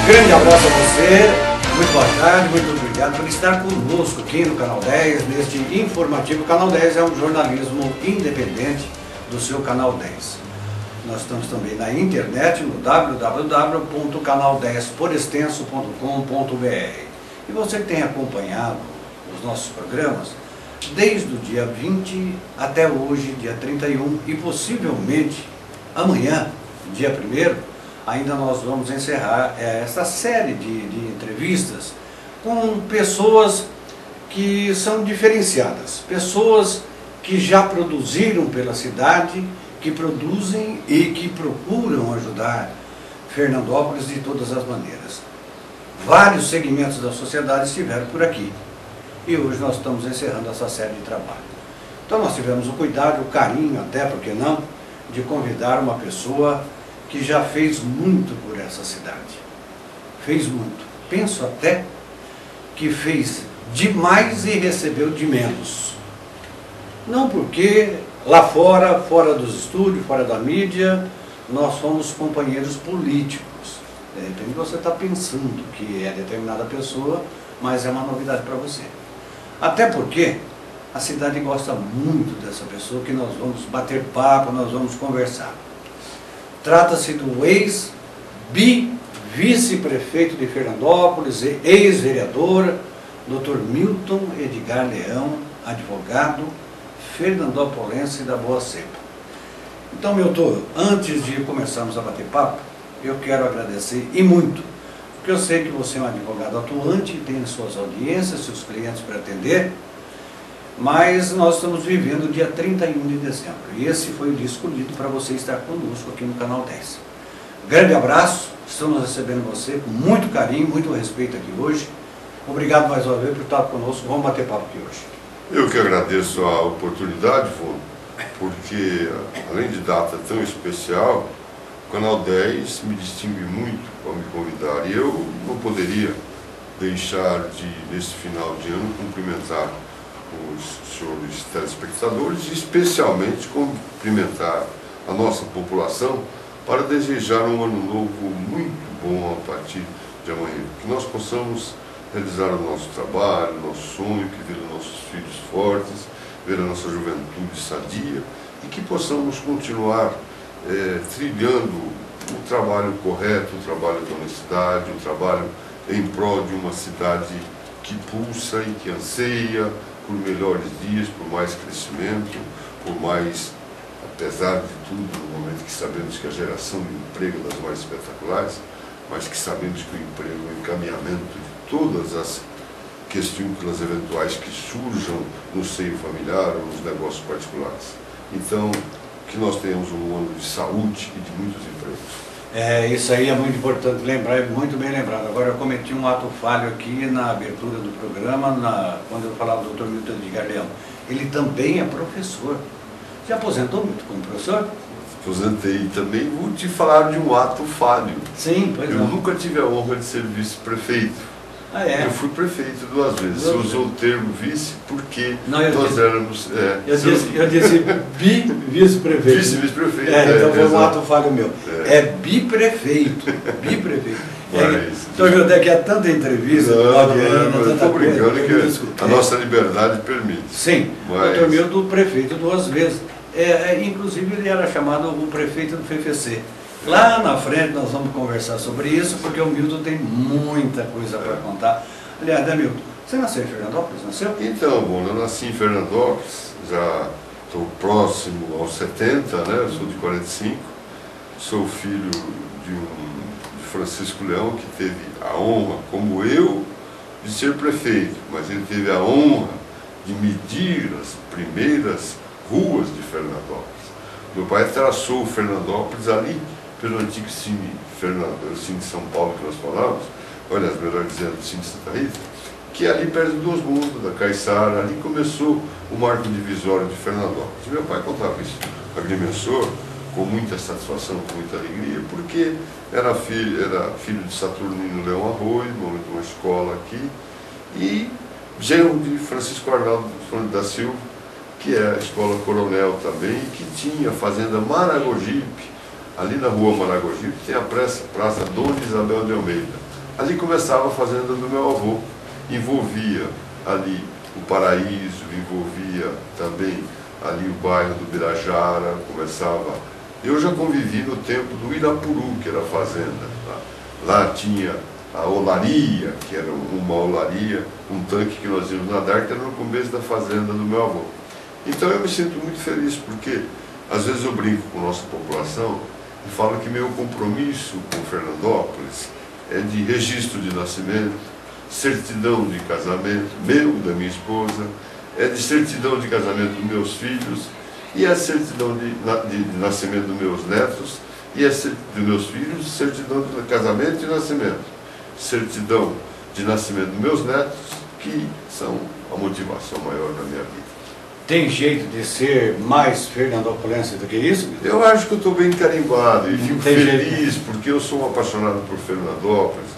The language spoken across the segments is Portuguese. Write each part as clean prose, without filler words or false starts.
Grande abraço a você, muito boa tarde, muito obrigado por estar conosco aqui no Canal 10, neste informativo. O Canal 10 é um jornalismo independente do seu Canal 10. Nós estamos também na internet, no www.canal10porextenso.com.br. E você que tem acompanhado os nossos programas desde o dia 20 até hoje, dia 31, e possivelmente amanhã, dia 1º, ainda nós vamos encerrar essa série de entrevistas com pessoas que são diferenciadas, pessoas que já produziram pela cidade, que produzem e que procuram ajudar Fernandópolis de todas as maneiras. Vários segmentos da sociedade estiveram por aqui e hoje nós estamos encerrando essa série de trabalho. Então nós tivemos o cuidado, o carinho, até porque não, de convidar uma pessoa que já fez muito por essa cidade. Fez muito. Penso até que fez demais e recebeu de menos. Não porque lá fora, fora dos estúdios, fora da mídia, nós somos companheiros políticos. De repente você está pensando que é determinada pessoa, mas é uma novidade para você. Até porque a cidade gosta muito dessa pessoa, que nós vamos bater papo, nós vamos conversar. Trata-se do ex-vice-prefeito de Fernandópolis, ex-vereador, Dr. Milton Edgar Leão, advogado, fernandópolense da Boa Cepa. Então, Milton, antes de começarmos a bater papo, eu quero agradecer, e muito, porque eu sei que você é um advogado atuante, tem suas audiências, seus clientes para atender, mas nós estamos vivendo o dia 31 de dezembro, e esse foi o dia escolhido para você estar conosco aqui no Canal 10. Grande abraço, estamos recebendo você com muito carinho, muito respeito aqui hoje. Obrigado mais uma vez por estar conosco, vamos bater papo aqui hoje. Eu que agradeço a oportunidade, Vô, porque além de data tão especial, o Canal 10 me distingue muito ao me convidar, e eu não poderia deixar de, nesse final de ano, cumprimentar os senhores telespectadores e especialmente cumprimentar a nossa população para desejar um ano novo muito bom a partir de amanhã. Que nós possamos realizar o nosso trabalho, o nosso sonho, que ver os nossos filhos fortes, ver a nossa juventude sadia e que possamos continuar trilhando o trabalho correto, o trabalho da honestidade, o trabalho em prol de uma cidade que pulsa e que anseia por melhores dias, por mais crescimento, por mais, apesar de tudo, no momento que sabemos que a geração de emprego é das mais espetaculares, mas que sabemos que o emprego é o encaminhamento de todas as questões eventuais que surjam no seio familiar ou nos negócios particulares. Então, que nós tenhamos um ano de saúde e de muitos empregos. Isso aí é muito importante lembrar, é muito bem lembrado. Agora, eu cometi um ato falho aqui na abertura do programa, quando eu falava do Dr. Milton Edgar Leão. Ele também é professor. Você aposentou muito como professor? Aposentei. Também vou te falar de um ato falho. Sim, pois Eu não. nunca tive a honra de ser vice-prefeito. Ah, é? Eu fui prefeito 2 vezes. Você usou o termo vice porque nós éramos... Eu disse vice-prefeito. Vice-prefeito. Então foi um ato falho meu. É biprefeito. Biprefeito. Então, José, que há tanta entrevista, estou brincando que a nossa liberdade permite. Sim, o Dr. Milton, prefeito 2 vezes. Inclusive, ele era chamado o prefeito do FFC. Lá na frente nós vamos conversar sobre isso, porque o Milton tem muita coisa para contar. Aliás, Milton, você nasceu em Fernandópolis, nasceu? Então, bom, eu nasci em Fernandópolis, já estou próximo aos 70, né? Eu sou de 45, sou filho de Francisco Leão, que teve a honra, como eu, de ser prefeito, mas ele teve a honra de medir as primeiras ruas de Fernandópolis. Meu pai traçou Fernandópolis ali, pelo antigo Cine de São Paulo que nós falávamos, aliás, melhor dizendo, o Cine de Santa Rita, que é ali perto dos Mundos, da Caiçara, ali começou o marco divisório de Fernandópolis. Meu pai contava isso, agrimensor, com muita satisfação, com muita alegria, porque era filho de Saturnino Leão Arroio, nome de uma escola aqui, e genro de Francisco Arnaldo da Silva, que é a Escola Coronel também, que tinha a Fazenda Maragogipe. Ali na rua Maragogipe tem a Praça Dona Isabel de Almeida. Ali começava a fazenda do meu avô, envolvia ali o Paraíso, envolvia também ali o bairro do Birajara, começava... Eu já convivi no tempo do Irapuru, que era a fazenda. Tá? Lá tinha a olaria, que era uma olaria, um tanque que nós íamos nadar, que era no começo da fazenda do meu avô. Então eu me sinto muito feliz, porque às vezes eu brinco com a nossa população e falo que meu compromisso com Fernandópolis é de registro de nascimento, certidão de casamento, meu, da minha esposa, é de certidão de casamento dos meus filhos, e a certidão de nascimento dos meus netos, e a dos meus filhos, certidão de casamento e nascimento. Certidão de nascimento dos meus netos, que são a motivação maior da minha vida. Tem jeito de ser mais fernandopolense do que isso? Eu acho que eu estou bem carimbado e fico feliz, jeito. Porque eu sou um apaixonado por Fernandópolis,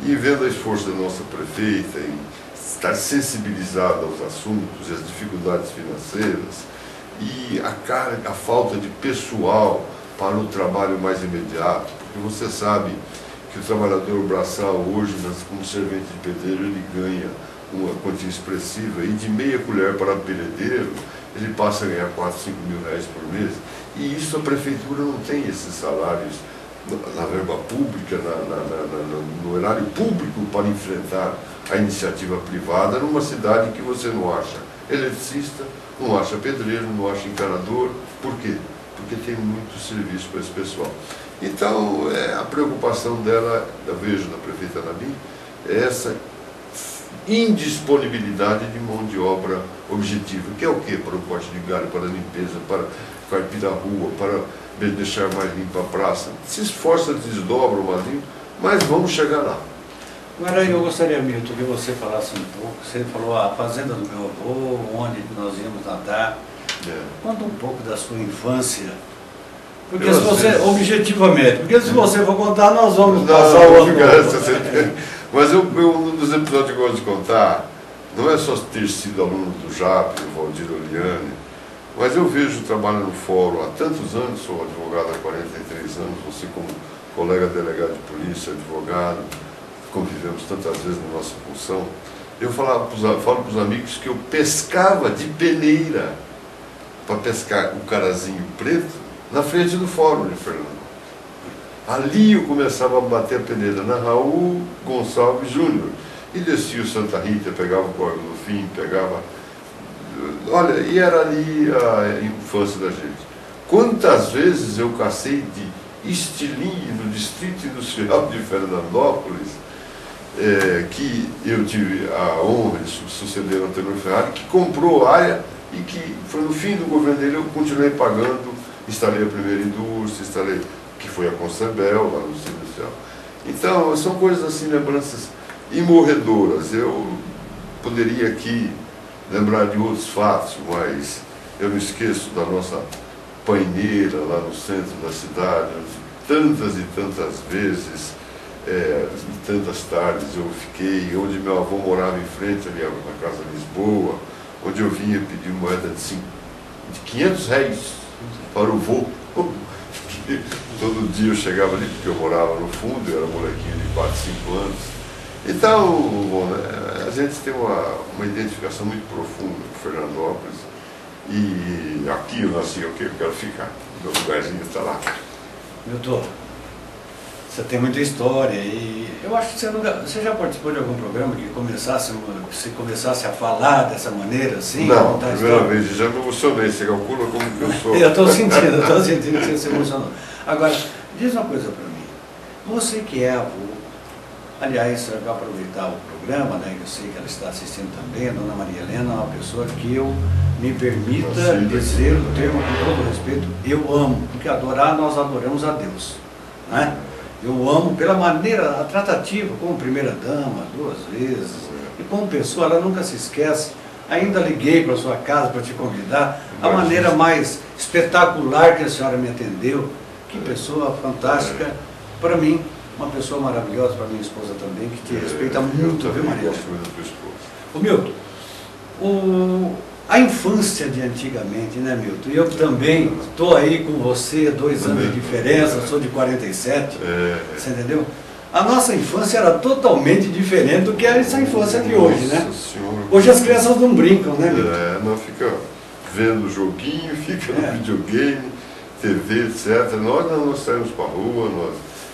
e vendo o esforço da nossa prefeita em estar sensibilizada aos assuntos e às dificuldades financeiras, e a falta de pessoal para o trabalho mais imediato, porque você sabe que o trabalhador braçal hoje, como servente de pedreiro, ele ganha uma quantia expressiva, e de meia colher para pedreiro, ele passa a ganhar 4, 5 mil reais por mês, e isso a prefeitura não tem esses salários na verba pública, no erário público para enfrentar a iniciativa privada numa cidade que você não acha eletricista, não acha pedreiro, não acha encanador. Por quê? Porque tem muito serviço para esse pessoal. Então, a preocupação dela, eu vejo na prefeita Anabim, é essa indisponibilidade de mão de obra objetiva, que é o quê? Para o corte de galho, para a limpeza, para carpir da rua, para deixar mais limpa a praça. Se esforça, desdobra o malinho, mas vamos chegar lá. Agora eu gostaria, Milton, que você falasse um pouco. Você falou a fazenda do meu avô, onde nós íamos nadar. Conta um pouco da sua infância. Porque se você, objetivamente, porque se você for contar, nós vamos passar o ano. Mas um dos episódios que eu gosto de contar, não é só ter sido aluno do JAP, do Valdir Oliani, mas eu vejo o trabalho no fórum há tantos anos, sou advogado há 43 anos, você como colega delegado de polícia, advogado, convivemos tantas vezes na nossa função. Eu falo para os amigos que eu pescava de peneira para pescar o carazinho preto na frente do fórum de Fernando. Ali eu começava a bater a peneira na Raul Gonçalves Júnior e descia o Santa Rita, pegava o Córrego do Fim, pegava... Olha, e era ali a infância da gente. Quantas vezes eu cacei de estilingue no Distrito Industrial de Fernandópolis, que eu tive a honra de suceder o Antenor Ferrari, que comprou área e que foi no fim do governo dele eu continuei pagando, instalei a primeira indústria, que foi a Concebel, lá no Distrito Industrial. Então, são coisas assim, lembranças imorredoras. Eu poderia aqui lembrar de outros fatos, mas eu não esqueço da nossa paineira lá no centro da cidade, tantas e tantas vezes, tantas tardes eu fiquei, onde meu avô morava em frente ali na Casa Lisboa, onde eu vinha pedir moeda de 500 réis para o vô. Todo dia eu chegava ali, porque eu morava no fundo, eu era molequinho de 4, 5 anos. Então, bom, a gente tem uma identificação muito profunda com Fernandópolis, e aqui eu nasci, eu quero ficar, meu lugarzinho está lá. Milton, você tem muita história e eu acho que você já participou de algum programa que você começasse a falar dessa maneira assim? Não, primeira vez, já me emocionei, você calcula como que eu sou. Eu estou sentindo que você se emocionou. Agora, diz uma coisa para mim, você que é avô, aliás, eu vou aproveitar o programa, né, que eu sei que ela está assistindo também, a dona Maria Helena é uma pessoa que eu me permita dizer o termo com todo respeito, eu amo, porque adorar, nós adoramos a Deus, né? Eu amo pela maneira, a tratativa, como primeira-dama, 2 vezes, e como pessoa, ela nunca se esquece. Ainda liguei para a sua casa para te convidar, a maneira mais espetacular que a senhora me atendeu. Que pessoa fantástica, para mim, uma pessoa maravilhosa, para minha esposa também, que te respeita muito, viu, Maria? Ô, Milton, a infância de antigamente, né, Milton? Eu também estou aí com você, 2 anos de diferença, sou de 47, você entendeu? A nossa infância era totalmente diferente do que é essa infância de hoje, né? Nossa Senhora. Hoje as crianças não brincam, né, Milton? Não fica vendo joguinho, fica no videogame, TV, etc. Nós saímos para a rua, nós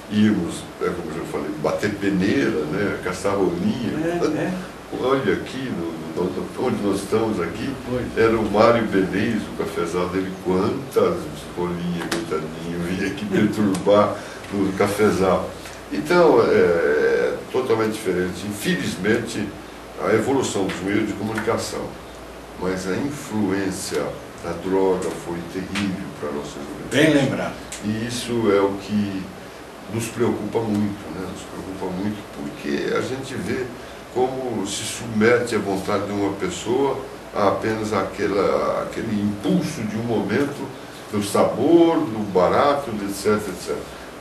íamos, como eu já falei, bater peneira, né? Caçar rolinha. Olha aqui, onde nós estamos aqui, era o Mário Benez, o cafezal dele, quantas rolinhas, coitadinho, vinha aqui perturbar no cafezal. Então, é totalmente diferente. Infelizmente, a evolução dos meios de comunicação, mas a influência da droga foi terrível para a nossa juventude. Bem lembrado. E isso é o que nos preocupa muito, né? Nos preocupa muito porque a gente vê como se submete à vontade de uma pessoa a apenas aquele impulso de um momento, do sabor, do barato, etc, etc.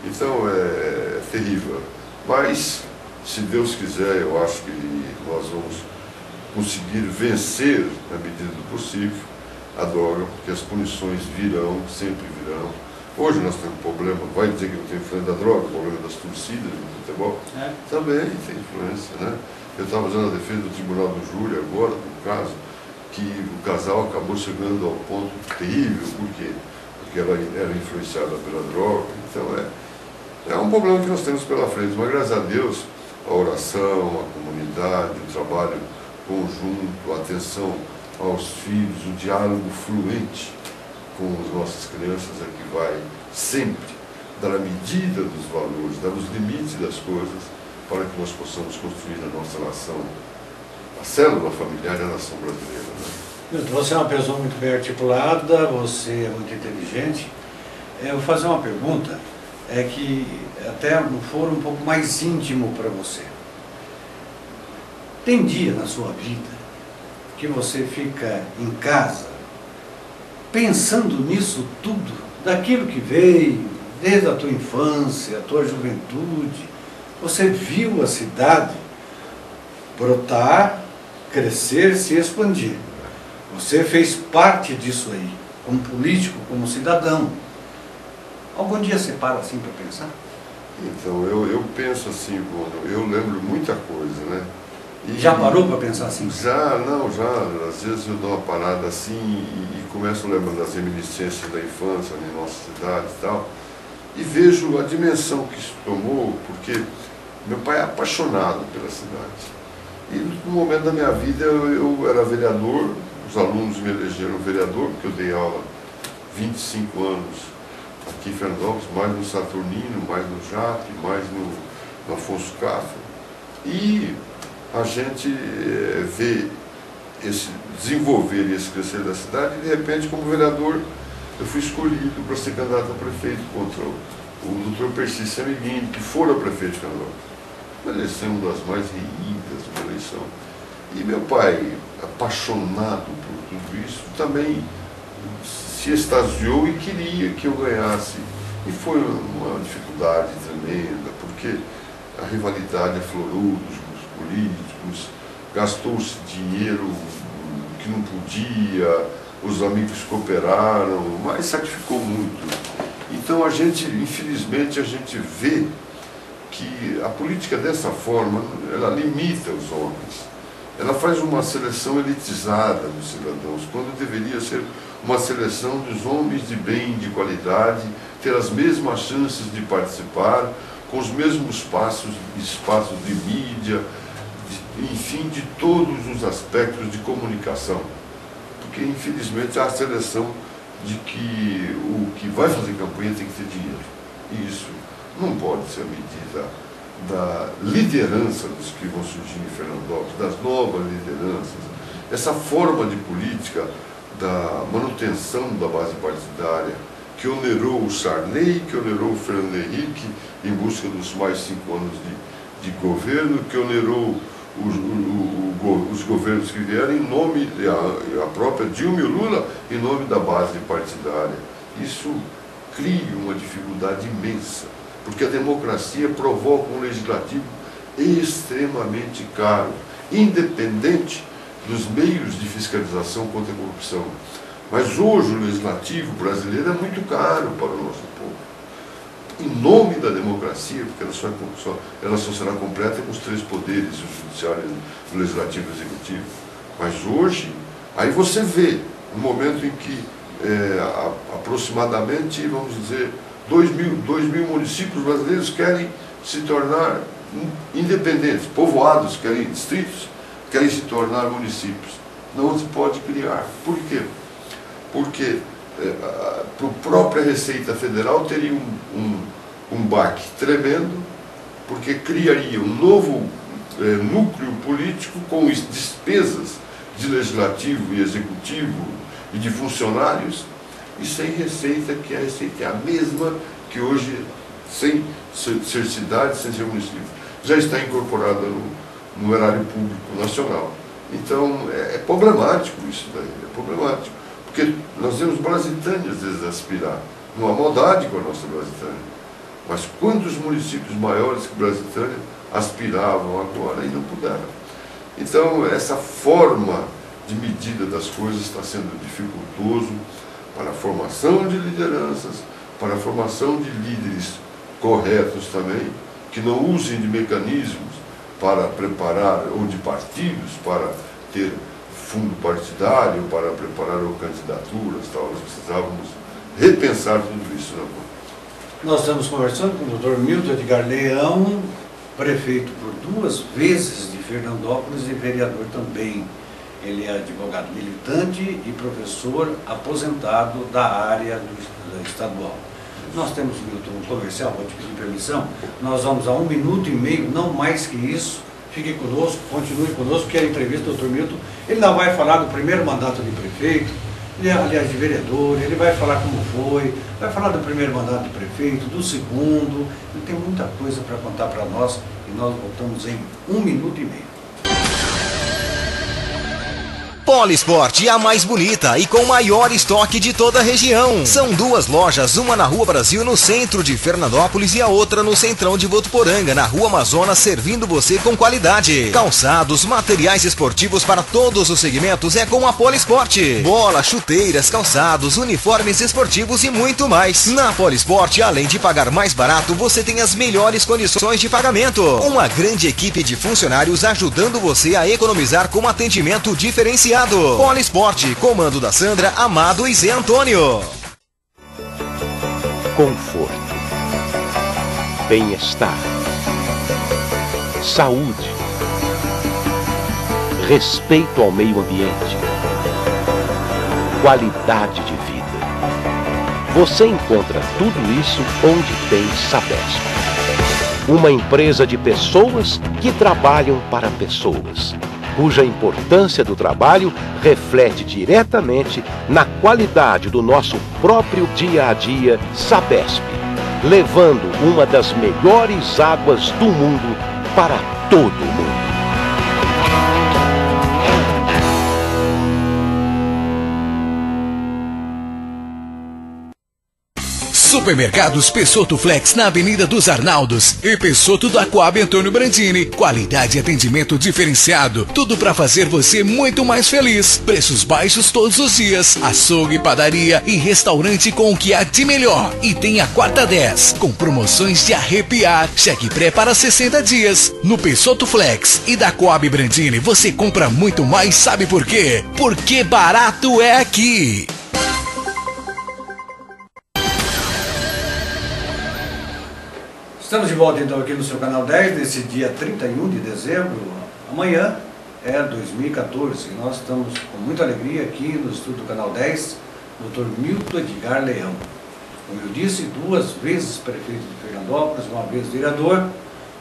Então é terrível. Mas, se Deus quiser, eu acho que nós vamos conseguir vencer, na medida do possível, a droga, porque as punições virão, sempre virão. Hoje nós temos um problema, vai dizer que não tem influência da droga, o problema das torcidas no futebol, também tem influência, né? Eu estava fazendo a defesa do Tribunal do Júri agora, no caso, que o casal acabou chegando ao ponto terrível, por quê? Porque ela era influenciada pela droga, então é um problema que nós temos pela frente, mas graças a Deus, a oração, a comunidade, o trabalho conjunto, a atenção aos filhos, o diálogo fluente com as nossas crianças é que vai sempre dar a medida dos valores, dar os limites das coisas, para que nós possamos construir a nossa nação, a célula familiar e a nação brasileira. Né? Você é uma pessoa muito bem articulada, você é muito inteligente. Eu vou fazer uma pergunta, que até for um pouco mais íntimo para você. Tem dia na sua vida que você fica em casa pensando nisso tudo, daquilo que veio, desde a tua infância, a tua juventude? Você viu a cidade brotar, crescer, se expandir. Você fez parte disso aí, como político, como cidadão. Algum dia você para assim para pensar? Então, eu penso assim, eu lembro muita coisa, né? Já parou para pensar assim? Já. Às vezes eu dou uma parada assim e começo a lembrar das reminiscências da infância na nossa cidade e tal, e vejo a dimensão que isso tomou, porque meu pai é apaixonado pela cidade. E no momento da minha vida eu era vereador, os alunos me elegeram vereador, porque eu dei aula 25 anos aqui em Fernandópolis, mais no Saturnino, mais no Jaque, mais no Afonso Cafra. E a gente vê esse desenvolver e esse crescer da cidade, e de repente, como vereador, eu fui escolhido para ser candidato a prefeito contra o Dr. Percy Semiguini, que fora prefeito de Fernandópolis. Uma eleição uma das mais reídas, uma eleição. E meu pai, apaixonado por tudo isso, também se extasiou e queria que eu ganhasse. E foi uma dificuldade tremenda, porque a rivalidade aflorou dos grupos políticos, gastou-se dinheiro que não podia, os amigos cooperaram, mas sacrificou muito. Então a gente, infelizmente, a gente vê que a política dessa forma, ela limita os homens. Ela faz uma seleção elitizada dos cidadãos, quando deveria ser uma seleção dos homens de bem, de qualidade, ter as mesmas chances de participar, com os mesmos espaços de mídia, enfim, de todos os aspectos de comunicação. Porque, infelizmente, há a seleção de que o que vai fazer campanha tem que ter dinheiro. E isso não pode ser a medida da liderança dos que vão surgir em Fernandópolis, das novas lideranças. Essa forma de política da manutenção da base partidária, que onerou o Sarney, que onerou o Fernando Henrique em busca dos mais 5 anos de governo, que onerou os governos que vieram em nome, a própria Dilma e o Lula, em nome da base partidária. Isso cria uma dificuldade imensa, porque a democracia provoca um legislativo extremamente caro, independente dos meios de fiscalização contra a corrupção. Mas hoje o legislativo brasileiro é muito caro para o nosso povo. em nome da democracia, porque ela só será completa com os três poderes, o judiciário, o legislativo e o executivo. Mas hoje, aí você vê um momento em que aproximadamente, vamos dizer, 2 mil municípios brasileiros querem se tornar independentes, povoados, querem distritos, querem se tornar municípios. Não se pode criar. Por quê? Porque a própria Receita Federal teria um baque tremendo, porque criaria um novo núcleo político com despesas de legislativo e executivo e de funcionários, e sem receita, que a receita é a mesma que hoje, sem ser cidade, sem ser município, já está incorporada no erário público nacional. Então é problemático isso daí, é problemático, porque nós vemos Brasitânia às vezes aspirar, não há maldade com a nossa Brasitânia, mas quantos municípios maiores que Brasitânia aspiravam agora e não puderam. Então essa forma de medida das coisas está sendo dificultoso para a formação de lideranças, para a formação de líderes corretos também, que não usem de mecanismos para preparar, ou de partidos, para ter fundo partidário, para preparar candidaturas, tal. Nós precisávamos repensar tudo isso, né? Nós estamos conversando com o Dr. Milton Edgar Leão, prefeito por 2 vezes de Fernandópolis e vereador também. Ele é advogado militante e professor aposentado da área do estadual. Nós temos, Milton, um comercial, vou te pedir permissão. Nós vamos a 1 minuto e meio, não mais que isso. Fique conosco, continue conosco, que é a entrevista do Dr. Milton. Ele não vai falar do primeiro mandato de prefeito, aliás, de vereador, ele vai falar como foi, vai falar do primeiro mandato de prefeito, do segundo. Ele tem muita coisa para contar para nós e nós voltamos em 1 minuto e meio. Polisport, a mais bonita e com maior estoque de toda a região. São 2 lojas, uma na Rua Brasil, no centro de Fernandópolis, e a outra no centrão de Votuporanga, na Rua Amazonas, servindo você com qualidade. Calçados, materiais esportivos para todos os segmentos é com a Polisport. Bola, chuteiras, calçados, uniformes esportivos e muito mais. Na Polisport, além de pagar mais barato, você tem as melhores condições de pagamento. Uma grande equipe de funcionários ajudando você a economizar com atendimento diferenciado. Polisport, comando da Sandra, Amado e Zé Antônio. Conforto, bem-estar, saúde, respeito ao meio ambiente, qualidade de vida. Você encontra tudo isso onde tem Sabesp. Uma empresa de pessoas que trabalham para pessoas, cuja importância do trabalho reflete diretamente na qualidade do nosso próprio dia a dia. Sabesp, levando uma das melhores águas do mundo para todo mundo. Supermercados Pessotto Flex na Avenida dos Arnaldos e Pessotto da Coab Antônio Brandini. Qualidade e atendimento diferenciado. Tudo para fazer você muito mais feliz. Preços baixos todos os dias. Açougue, padaria e restaurante com o que há de melhor. E tem a quarta 10 com promoções de arrepiar. Cheque pré para 60 dias. No Pessotto Flex e da Coab Brandini você compra muito mais, sabe por quê? Porque barato é aqui. Estamos de volta então aqui no seu canal 10, nesse dia 31 de dezembro. Amanhã é 2014 e nós estamos com muita alegria aqui no estúdio do canal 10, Dr. Milton Edgar Leão. Como eu disse, 2 vezes prefeito de Fernandópolis, 1 vez vereador,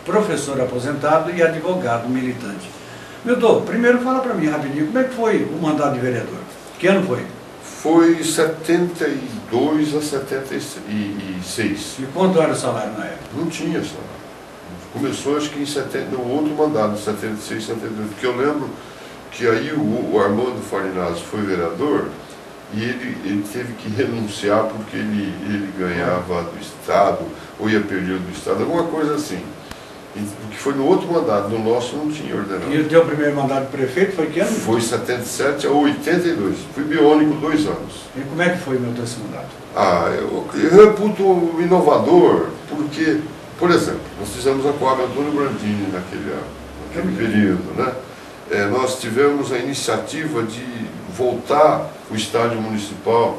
professor aposentado e advogado militante. Milton, primeiro fala para mim rapidinho, como é que foi o mandato de vereador? Que ano foi? Foi 72 a 76. E quanto era o salário na época? Não tinha salário. Começou acho que no outro mandato, 76, 72, porque eu lembro que aí o Armando Farinazzo foi vereador e ele teve que renunciar porque ele ganhava do Estado, ou ia perder do Estado, alguma coisa assim. Porque foi no outro mandato, no nosso não tinha ordenado. E o teu primeiro mandato de prefeito foi que ano? Foi 77 a 82. Fui biônico 2 anos. E como é que foi o meu terceiro mandato? Eu reputo inovador, porque, por exemplo, nós fizemos a Coab Antônio Brandini naquele período, né? Nós tivemos a iniciativa de voltar o estádio municipal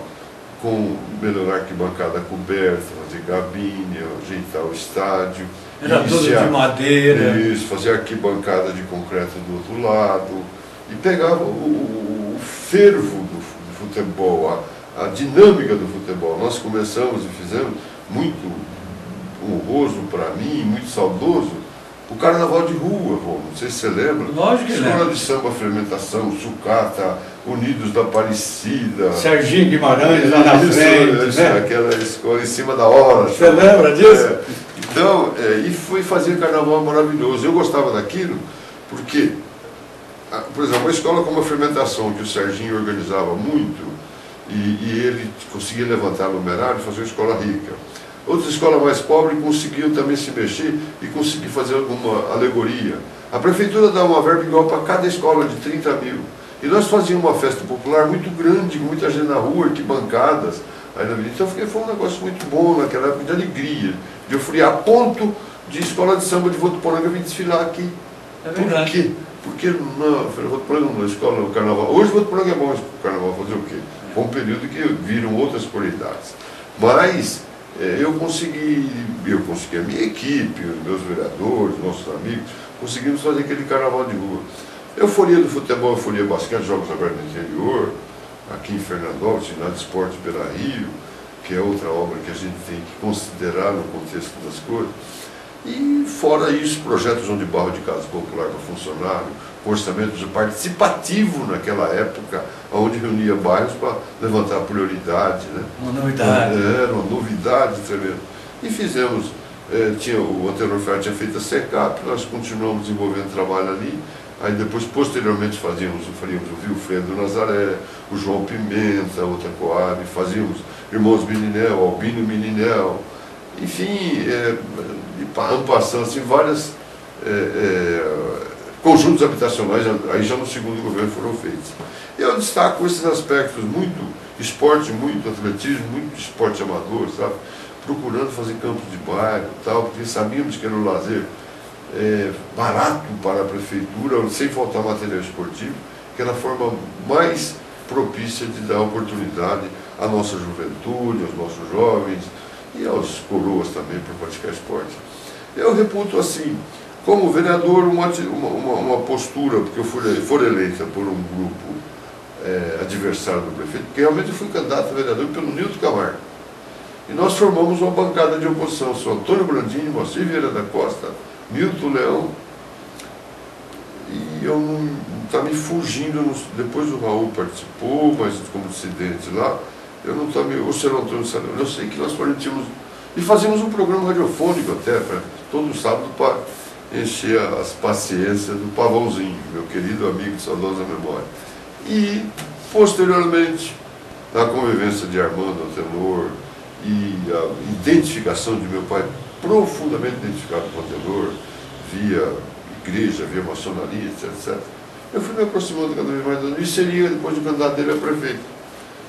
com melhorar a arquibancada coberta, fazer gabine, ajeitar o estádio. Era tudo de madeira. Isso, fazer arquibancada de concreto do outro lado. E pegava o fervo do futebol, a dinâmica do futebol. Nós começamos e fizemos muito honroso para mim, muito saudoso, o carnaval de rua, não sei se você lembra. Lógico que lembro. Escola de samba, fermentação, sucata, Unidos da Aparecida. Serginho Guimarães lá na frente, né? Aquela escola em cima da hora. Você lembra disso? Então, e fui fazer carnaval maravilhoso. Eu gostava daquilo porque, por exemplo, uma escola como a fermentação, que o Serginho organizava muito, e ele conseguia levantar o numerário e fazer uma escola rica. Outras escolas mais pobres conseguiam também se mexer e conseguir fazer alguma alegoria. A prefeitura dá uma verba igual para cada escola de 30 mil. E nós fazíamos uma festa popular muito grande, com muita gente na rua, arquibancadas. Então foi um negócio muito bom naquela época, de alegria, de oferir a ponto de escola de samba de Votuporanga vir desfilar aqui. É verdade. Por quê? Porque Votuporanga não é escola no carnaval. Hoje Votuporanga é bom o carnaval, fazer o quê? Foi um período que viram outras prioridades. Mas eu consegui, a minha equipe, os meus vereadores, nossos amigos, conseguimos fazer aquele carnaval de rua. Euforia do futebol, euforia basquete, jogos abertos no interior, aqui em Fernandópolis, Ginásio de Esporte Beira Rio, que é outra obra que a gente tem que considerar no contexto das coisas. E fora isso, projetos de barro de casa popular para funcionário, orçamento participativo naquela época, onde reunia bairros para levantar prioridade, né? Uma novidade. Era uma novidade tremenda. E fizemos, o Antenor Ferreira tinha feito a SECAP, nós continuamos desenvolvendo trabalho ali. Aí depois, posteriormente, faríamos o Vilfredo Nazaré, o João Pimenta, outra Coab, fazíamos Irmãos Mininel, Albino Mininel, enfim, passando assim, vários conjuntos habitacionais, aí já no segundo governo foram feitos. Eu destaco esses aspectos, muito esporte, muito atletismo, muito esporte amador, sabe? Procurando fazer campos de bairro e tal, porque sabíamos que era um lazer barato para a prefeitura, sem faltar material esportivo, que era a forma mais propícia de dar oportunidade à nossa juventude, aos nossos jovens e aos coroas também para praticar esporte. Eu reputo assim, como vereador, uma postura, porque eu fui eleita por um grupo adversário do prefeito, porque realmente eu fui candidato a vereador pelo Nilton Camargo. E nós formamos uma bancada de oposição, sou Antônio Brandini, Moacir Vieira da Costa, Milton Leão, e eu não está me fugindo, depois o Raul participou, mas como dissidente lá, eu não estou o senhor Antônio Salão, eu sei que nós partimos, e fazíamos um programa radiofônico até, todo sábado, para encher as paciências do Pavãozinho, meu querido amigo de saudosa memória. E, posteriormente, a convivência de Armando Antenor e a identificação de meu pai, profundamente identificado com o Antenor, via igreja, via maçonaria, etc. Eu fui me aproximando cada vez mais, e seria depois o candidato dele a prefeito.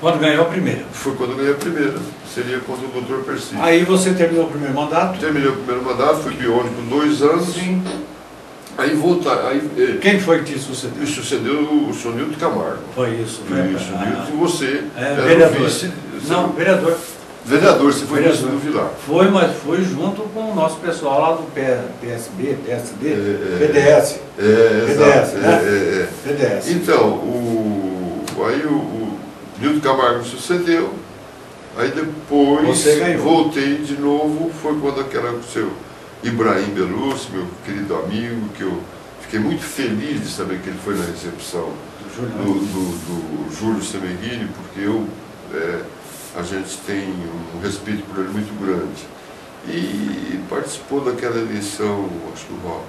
Quando ganhou a primeira? Foi quando eu ganhei a primeira, seria contra o doutor Persício. Aí você terminou o primeiro mandato? Terminei o primeiro mandato, fui biônico 2 anos. Sim. Aí voltar. Quem foi que te sucedeu? Me sucedeu o senhor Nilton Camargo. Foi isso. Isso, Nilton, e você era vereador. o vice. Não, vereador. Vereador, você foi vereador. vice do Vilar. Foi, mas foi junto com o nosso pessoal lá do PSB, PSD, PDS. PDS, né? PDS. Então, aí o Nilton Camargo sucedeu, aí depois voltei de novo, foi quando aquela o seu Ibrahim Belucci, meu querido amigo, que eu fiquei muito feliz de saber que ele foi na recepção do Júlio Semeghini, porque a gente tem um respeito por ele muito grande. E participou daquela eleição, acho que o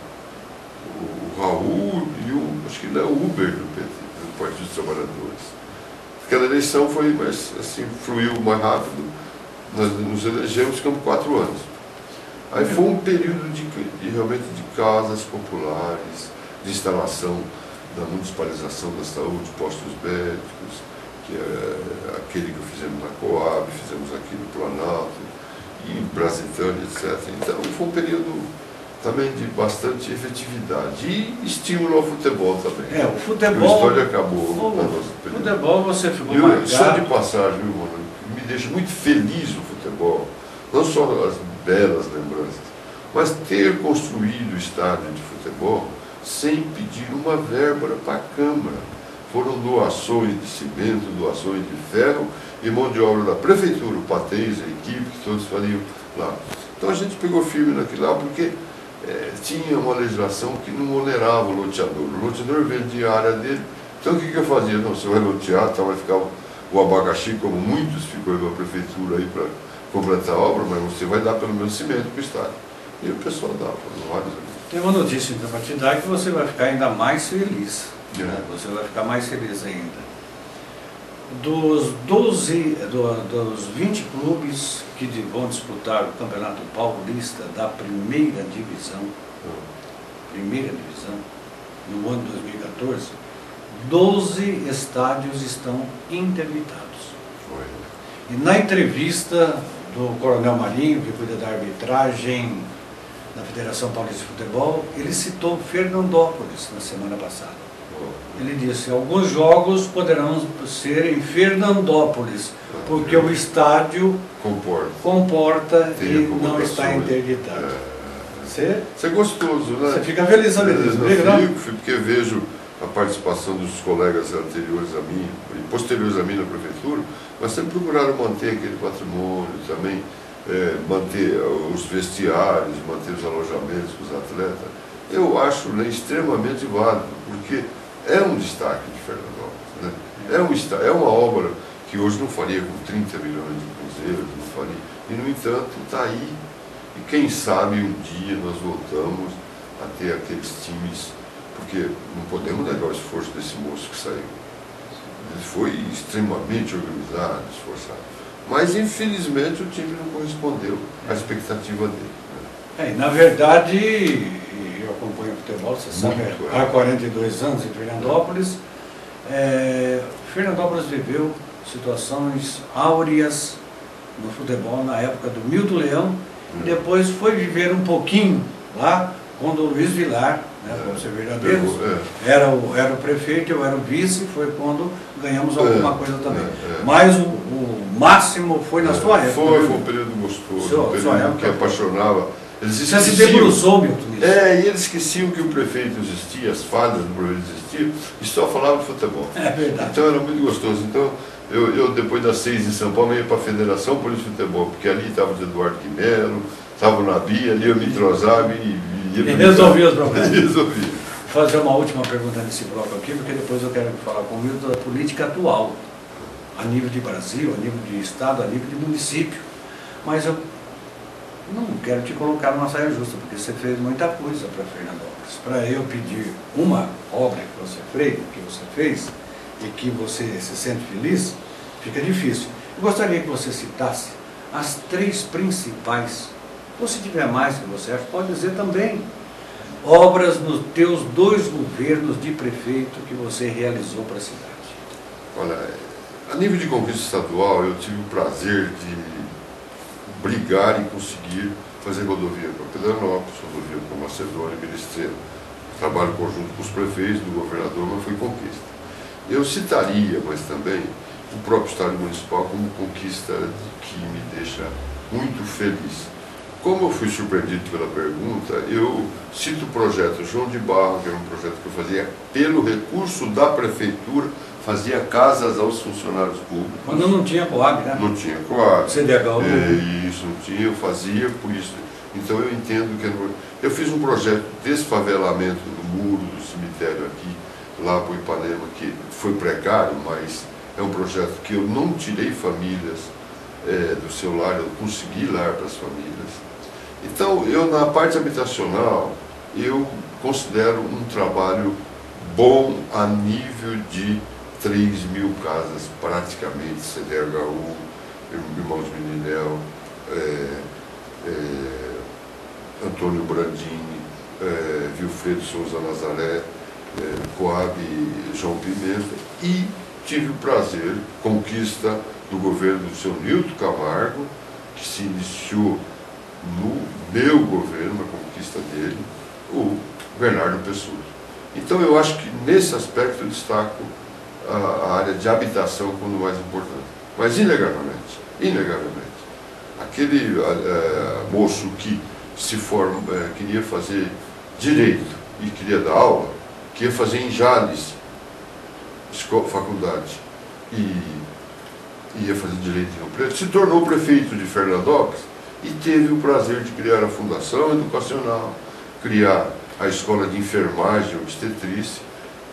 Raul e acho que ele é o Uber do PT, do Partido dos Trabalhadores. Aquela eleição foi, mas assim, fluiu mais rápido, nós nos elegemos, ficamos 4 anos. Aí foi um período realmente de casas populares, de instalação da municipalização da saúde, postos médicos, que é aquele que fizemos na Coab, fizemos aqui no Planalto, e em Brasitânia, etc. Então foi um período também de bastante efetividade e estímulo ao futebol também. O futebol... A história acabou na nossa período. O futebol você ficou marcado... Só de passagem, viu, mano? Me deixa muito feliz o futebol. Não só as belas lembranças, mas ter construído o estádio de futebol sem pedir uma verba para a Câmara. Foram doações de cimento, doações de ferro e mão de obra da Prefeitura, o Patês, a equipe, que todos fariam lá. Então a gente pegou firme naquilo lá porque tinha uma legislação que não onerava o loteador. O loteador vendia a área dele. Então o que eu fazia? Não, você vai lotear, então vai ficar o abacaxi, como muitos ficou na Prefeitura aí para completar a obra, mas você vai dar pelo menos cimento para o estádio. E o pessoal dava, vários anos. Tem uma notícia então, para te dar que você vai ficar ainda mais feliz. Né? Você vai ficar mais feliz ainda. Dos 20 clubes que vão disputar o Campeonato Paulista da primeira divisão, no ano de 2014, 12 estádios estão interditados. E na entrevista do Coronel Marinho, que cuida da arbitragem da Federação Paulista de Futebol, ele citou Fernandópolis na semana passada. Ele disse, alguns jogos poderão ser em Fernandópolis, porque o estádio comporta e não está interditado. Isso é gostoso, né? Você fica feliz, sabe disso? Eu fico, porque vejo a participação dos colegas anteriores a mim, e posteriores a mim na Prefeitura, mas sempre procuraram manter aquele patrimônio também, manter os vestiários, manter os alojamentos dos atletas. Eu acho, né, extremamente válido, porque é um destaque de Fernandópolis, né? É uma obra que hoje não faria com 30 milhões de cruzeiros, não faria, e no entanto está aí, e quem sabe um dia nós voltamos a ter aqueles times, porque não podemos negar o esforço desse moço que saiu. Ele foi extremamente organizado, esforçado. Mas, infelizmente, o time não correspondeu à expectativa dele. Na verdade, eu acompanho o futebol, você sabe, há 42 anos em Fernandópolis. Fernandópolis viveu situações áureas no futebol na época do Milton Leão, e depois foi viver um pouquinho lá, quando o Luiz Vilar, né, vamos ser verdadeiros, era o prefeito, eu era o vice, foi quando ganhamos alguma coisa também. Mas o máximo foi na sua época. Foi um período gostoso, um período que apaixonava. Você se debruçou, Milton, nisso. E eles esqueciam que o prefeito existia, as falhas do prefeito existiam, e só falava de futebol. É verdade. Então era muito gostoso. Então, eu depois das 6 em São Paulo, ia para a Federação Polícia de Futebol, porque ali estava o Eduardo Quimelo, estava o Nabi, ali eu me entrosava e resolvia os problemas. Resolvia. Vou fazer uma última pergunta nesse bloco aqui, porque depois eu quero falar com o Milton da política atual, a nível de Brasil, a nível de Estado, a nível de município. Mas eu não quero te colocar numa saia justa, porque você fez muita coisa para Fernandópolis. Para eu pedir uma obra que você fez, e que você se sente feliz, fica difícil. Eu gostaria que você citasse as 3 principais, ou se tiver mais que você acha, pode dizer também, obras nos teus 2 governos de prefeito que você realizou para a cidade. Olha, a nível de conquista estadual, eu tive o prazer de brigar e conseguir fazer rodovia para Pedranópolis, rodovia para Macedônia e Ministério. Trabalho conjunto com os prefeitos, do governador, mas foi conquista. Eu citaria, mas também, o próprio Estádio Municipal como conquista que me deixa muito feliz. Como eu fui surpreendido pela pergunta, eu cito o projeto João de Barro, que era um projeto que eu fazia pelo recurso da Prefeitura, fazia casas aos funcionários públicos. Quando não tinha Coab, né? Não tinha Coab. CDH. Isso, não tinha, eu fazia por isso. Então eu entendo que eu fiz um projeto de desfavelamento do muro do cemitério aqui, lá para o Ipanema, que foi precário, mas é um projeto que eu não tirei famílias do seu lar, eu consegui lar para as famílias. Então, eu na parte habitacional, eu considero um trabalho bom a nível de 3.000 casas, praticamente, CDHU, Irmãos Meninel, Antônio Brandini, Vilfredo Souza Nazaré, Coab João Pimenta, e tive o prazer, conquista do governo do seu Nilton Camargo, que se iniciou no meu governo, uma conquista dele, o Bernardo Pessoa. Então eu acho que nesse aspecto eu destaco a área de habitação como mais importante. Mas inegavelmente, aquele moço que queria fazer direito e queria dar aula, que ia fazer em Jales, faculdade, e ia fazer direito em Rio Preto, se tornou prefeito de Fernandópolis e teve o prazer de criar a Fundação Educacional, criar a Escola de Enfermagem e Obstetrícia,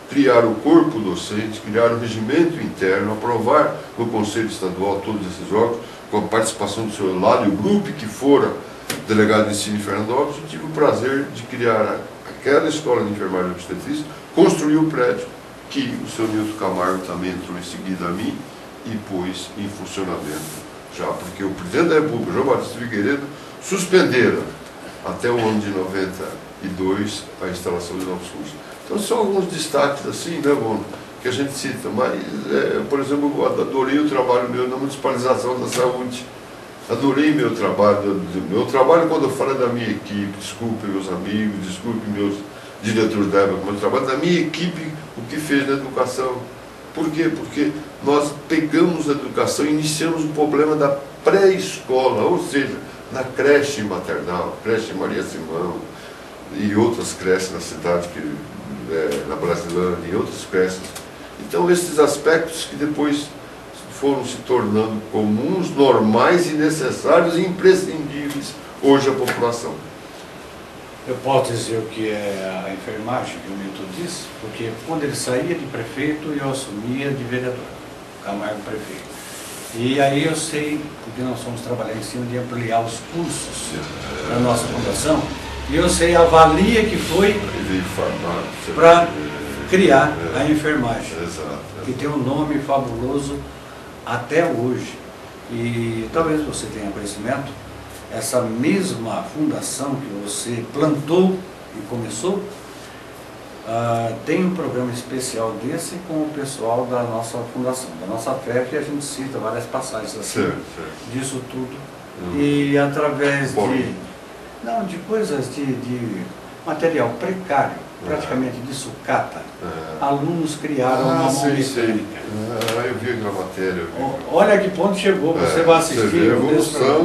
criar o corpo docente, criar o regimento interno, aprovar no Conselho Estadual todos esses órgãos, com a participação do senhor Lálio Gruppe, que fora delegado de ensino em Fernandópolis. Eu tive o prazer de criar aquela Escola de Enfermagem e Obstetrícia, construir o prédio, que o senhor Nilton Camargo também entrou em seguida a mim e pôs em funcionamento já, porque o presidente da República, João Batista Figueiredo, suspendera até o ano de 92 a instalação de novos cursos. Então são alguns destaques assim, né, Bono, que a gente cita, mas, por exemplo, eu adorei o trabalho meu na municipalização da saúde, adorei meu trabalho, quando eu falo da minha equipe, desculpem meus amigos, desculpem meus diretores da época, meu trabalho da minha equipe, o que fez na educação. Por quê? Porque nós pegamos a educação e iniciamos o problema da pré-escola, ou seja, na creche maternal, creche Maria Simão e outras creches na cidade, na Brasilândia e outras creches. Então esses aspectos que depois foram se tornando comuns, normais e necessários e imprescindíveis hoje à população. Eu posso dizer o que é a enfermagem, que o Milton disse, porque quando ele saía de prefeito, eu assumia de vereador, Camargo prefeito. E aí eu sei, porque nós fomos trabalhar em cima de ampliar os cursos da nossa fundação, e eu sei a valia que foi para criar a enfermagem, que tem um nome fabuloso até hoje. E talvez você tenha conhecimento, essa mesma fundação que você plantou e começou, tem um programa especial desse com o pessoal da nossa fundação, da nossa fé, que a gente cita várias passagens assim, disso tudo. E através de coisas de material precário, praticamente de sucata, alunos criaram uma mão mecânica. Eu vi na matéria. Olha que ponto chegou, você vai assistir.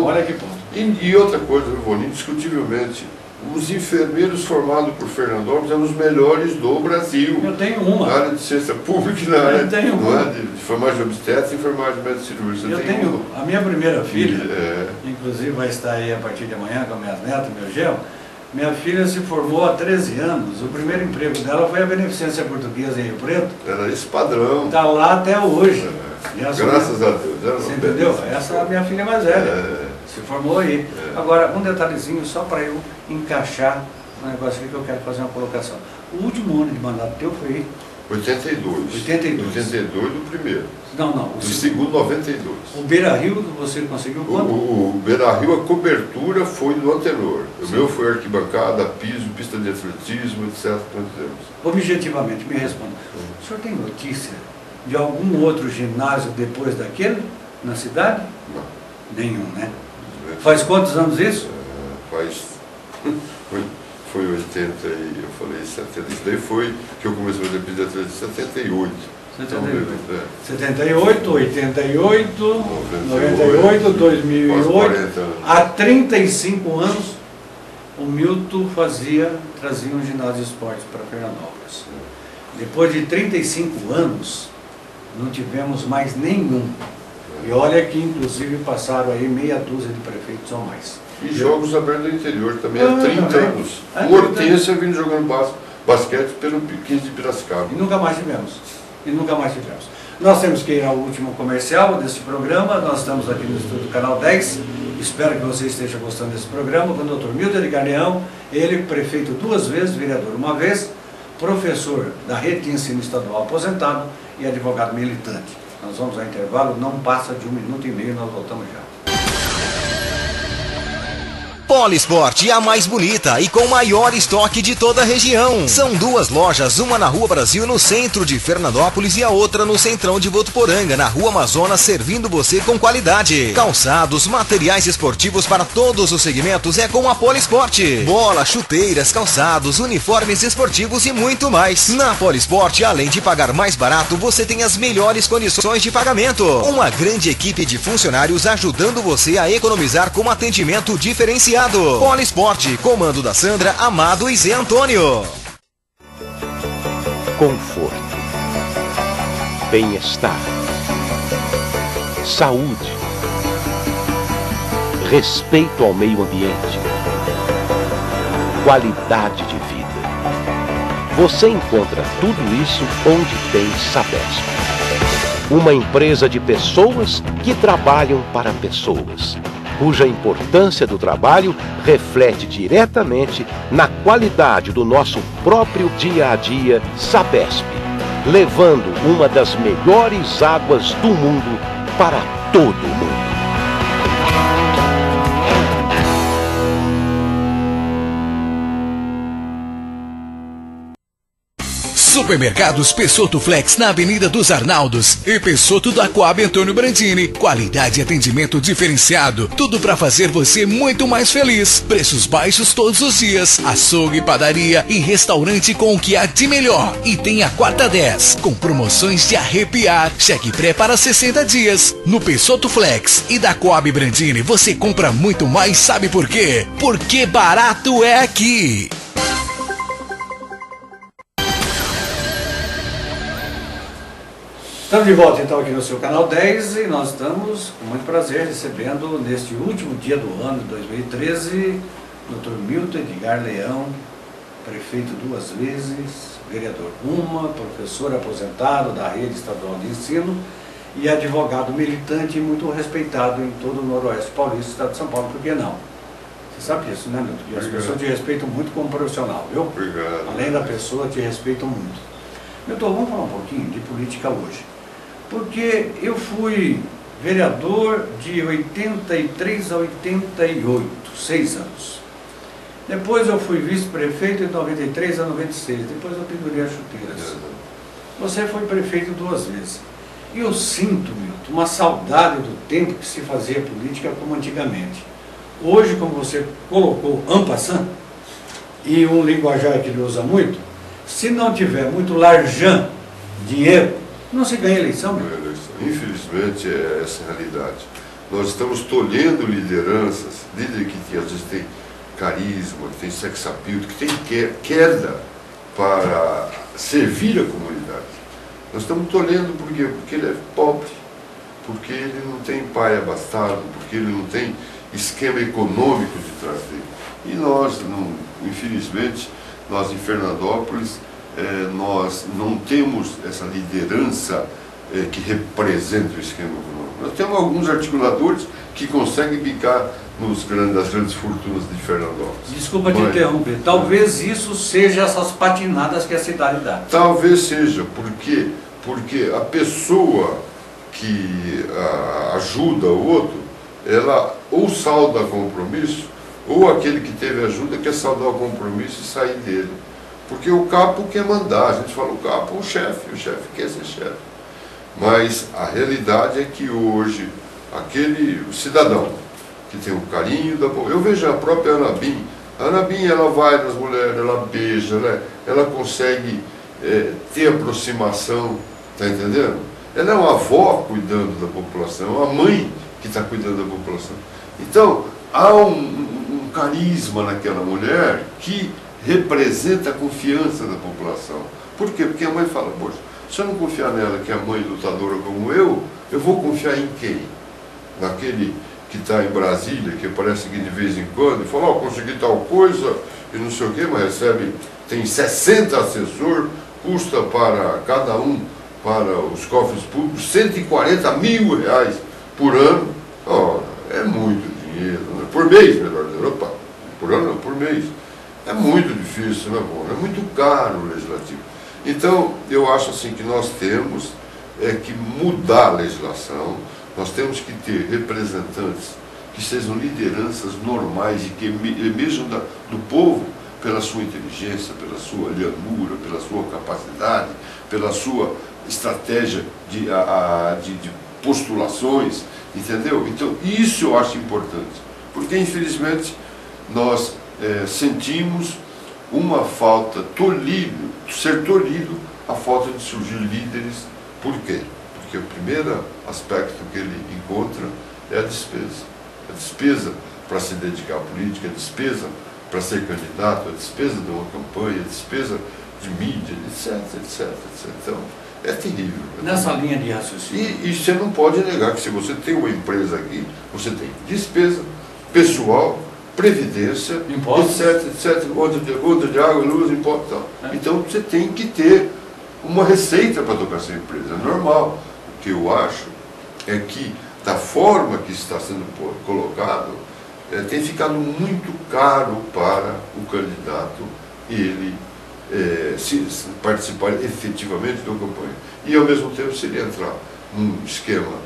Olha que ponto. E outra coisa, Ivone, indiscutivelmente, os enfermeiros formados por Fernandópolis são os melhores do Brasil. Eu tenho uma. Na área de ciência pública e na área de enfermagem obstétrica e enfermagem médica cirúrgica. Eu tenho a minha primeira filha, inclusive vai estar aí a partir de amanhã com minhas netas, meu genro. Minha filha se formou há 13 anos, o primeiro emprego dela foi a Beneficência Portuguesa em Rio Preto. Era esse padrão. Está lá até hoje. Graças a Deus. Você entendeu? Essa é a minha filha mais velha. Se formou aí. Agora, um detalhezinho só para eu encaixar um negócio aqui que eu quero fazer uma colocação. O último ano de mandato teu foi 82. 82 do primeiro. Não. Do segundo, 92. O Beira Rio que você conseguiu quanto? O Beira Rio, a cobertura foi do anterior. O meu foi arquibancada, piso, pista de atletismo, etc. Objetivamente, me responda. O senhor tem notícia de algum outro ginásio depois daquele na cidade? Não. Nenhum, né? Faz quantos anos isso? Foi 80 e eu falei 70. Isso daí foi que eu comecei a fazer pista de atletismo em 78. 78, 88, 98, 2008, há 35 anos o Milton trazia um ginásio de esportes para Fernandópolis. Depois de 35 anos, não tivemos mais nenhum. E olha que inclusive passaram aí meia dúzia de prefeitos ou mais. E jogos abertos do interior também há 30 anos. O Hortência vindo jogando basquete pelo 15 de Piracicaba. E nunca mais tivemos. Nós temos que ir ao último comercial desse programa. Nós estamos aqui no estúdio do Canal 10. Espero que você esteja gostando desse programa com o Dr. Milton Edgar Leão, ele prefeito 2 vezes, vereador 1 vez, professor da rede de ensino estadual aposentado e advogado militante. Nós vamos ao intervalo, não passa de 1 minuto e meio, nós voltamos já. Polisport, a mais bonita e com maior estoque de toda a região. São duas lojas, uma na Rua Brasil, no centro de Fernandópolis, e a outra no centrão de Votuporanga, na Rua Amazonas, servindo você com qualidade. Calçados, materiais esportivos para todos os segmentos é com a Polisport. Bola, chuteiras, calçados, uniformes esportivos e muito mais. Na Polisport, além de pagar mais barato, você tem as melhores condições de pagamento. Uma grande equipe de funcionários ajudando você a economizar com atendimento diferenciado. Polisport, comando da Sandra, Amado e Zé Antônio. Conforto, bem-estar, saúde, respeito ao meio ambiente, qualidade de vida. Você encontra tudo isso onde tem Sabesp. Uma empresa de pessoas que trabalham para pessoas, cuja importância do trabalho reflete diretamente na qualidade do nosso próprio dia a dia. Sabesp, levando uma das melhores águas do mundo para todo mundo. Supermercados Pessotto Flex na Avenida dos Arnaldos e Pessotto da Coab Antônio Brandini. Qualidade e atendimento diferenciado. Tudo para fazer você muito mais feliz. Preços baixos todos os dias. Açougue, padaria e restaurante com o que há de melhor. E tem a quarta 10 com promoções de arrepiar. Cheque pré para 60 dias. No Pessotto Flex e da Coab Brandini você compra muito mais, sabe por quê? Porque barato é aqui. Estamos de volta então aqui no seu canal 10 e nós estamos com muito prazer recebendo neste último dia do ano de 2013 Dr. Milton Edgar Leão, prefeito 2 vezes, vereador 1, professor aposentado da Rede Estadual de Ensino e advogado militante muito respeitado em todo o Noroeste Paulista, Estado de São Paulo, por que não? Você sabe disso, né, Milton? Que as pessoas te respeitam muito como profissional, viu? Obrigado. Além da pessoa, te respeitam muito. Milton, vamos falar um pouquinho de política hoje. Porque eu fui vereador de 83 a 88, 6 anos. Depois eu fui vice-prefeito de 93 a 96, depois eu pendurei as chuteiras. Você foi prefeito 2 vezes. E eu sinto, Milton, uma saudade do tempo que se fazia política como antigamente. Hoje, como você colocou en passant, e um linguajar que ele usa muito, se não tiver muito largent, dinheiro, não se ganha eleição, meu. Infelizmente é essa a realidade. Nós estamos tolhendo lideranças, líder que às vezes tem carisma, que tem sex appeal, que tem queda para servir a comunidade. Nós estamos tolhendo por quê? Porque ele é pobre, porque ele não tem pai abastado, porque ele não tem esquema econômico de trás dele. E nós, infelizmente, nós em Fernandópolis, nós não temos essa liderança que representa o esquema econômico. Nós temos alguns articuladores que conseguem bicar nas grandes fortunas de Fernandópolis. Desculpa te interromper, talvez isso seja essas patinadas que a cidade dá. Talvez seja, porque a pessoa que ajuda o outro, ela ou salda compromisso, ou aquele que teve ajuda quer saldar o compromisso e sair dele. Porque o capo quer mandar, a gente fala o capo, o chefe quer ser chefe. Mas a realidade é que hoje, o cidadão que tem o carinho da eu vejo a própria Anabim, ela vai nas mulheres, ela beija, ela consegue ter aproximação, tá entendendo? Ela é uma avó cuidando da população, uma mãe que está cuidando da população. Então, há um carisma naquela mulher que representa a confiança da população. Por quê? Porque a mãe fala, poxa, se eu não confiar nela, que é mãe lutadora como eu vou confiar em quem? Naquele que está em Brasília, que parece que de vez em quando fala, consegui tal coisa e não sei o quê, mas tem 60 assessores, custa para cada um, para os cofres públicos, 140 mil reais por ano. É muito dinheiro, né? Por mês, melhor dizer, por ano não, por mês. É muito difícil, né, bom? É muito caro o legislativo. Então, eu acho assim que nós temos que mudar a legislação, nós temos que ter representantes que sejam lideranças normais e que mesmo do povo, pela sua inteligência, pela sua lhanura, pela sua capacidade, pela sua estratégia de postulações, entendeu? Então, isso eu acho importante, porque infelizmente nós sentimos uma falta, ser tolhido a falta de surgir líderes. Por quê? Porque o primeiro aspecto que ele encontra é a despesa. A despesa para se dedicar à política, a despesa para ser candidato, a despesa de uma campanha, a despesa de mídia, etc, etc, etc. Então, é terrível. Nessa linha de raciocínio. E você não pode negar que se você tem uma empresa aqui, você tem despesa pessoal, previdência, impostos, etc, etc, conta de água, luz, impostos e tal. Então você tem que ter uma receita para tocar essa empresa, é normal. O que eu acho é que, da forma que está sendo colocado, tem ficado muito caro para o candidato ele se participar efetivamente da campanha. E ao mesmo tempo, se ele entrar num esquema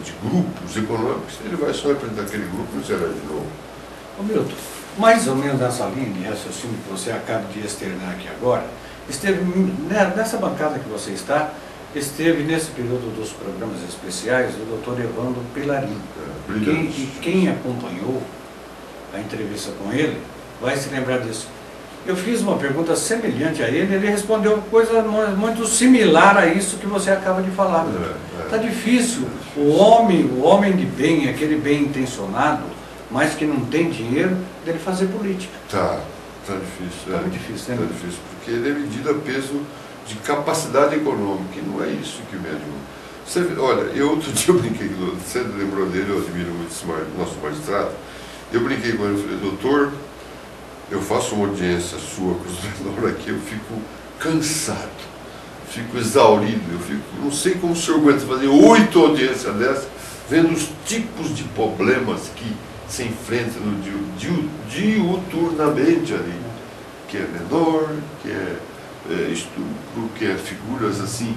de grupos econômicos, ele vai só representar aquele grupo e será de novo. Ô Milton, mais ou menos nessa linha de raciocínio que você acaba de externar aqui agora, esteve nessa bancada que você está, esteve nesse período dos programas especiais o doutor Evandro Pilarim. Quem acompanhou a entrevista com ele vai se lembrar disso. Eu fiz uma pergunta semelhante a ele respondeu coisa muito similar a isso que você acaba de falar. Está difícil. O homem de bem, aquele bem intencionado, mas que não tem dinheiro, dele fazer política. Tá difícil. Tá muito difícil, né? Tá difícil, porque ele é medido a peso de capacidade econômica, e não é isso que mede. Olha, eu outro dia eu brinquei, você lembrou dele, eu admiro muito esse nosso magistrado, eu brinquei com ele e falei, doutor, eu faço uma audiência sua com os menores aqui, eu fico cansado, fico exaurido, não sei como o senhor aguenta fazer 8 audiências dessas, vendo os tipos de problemas que se enfrentam diuturnamente ali, que é menor, que é estupro, que é figuras assim,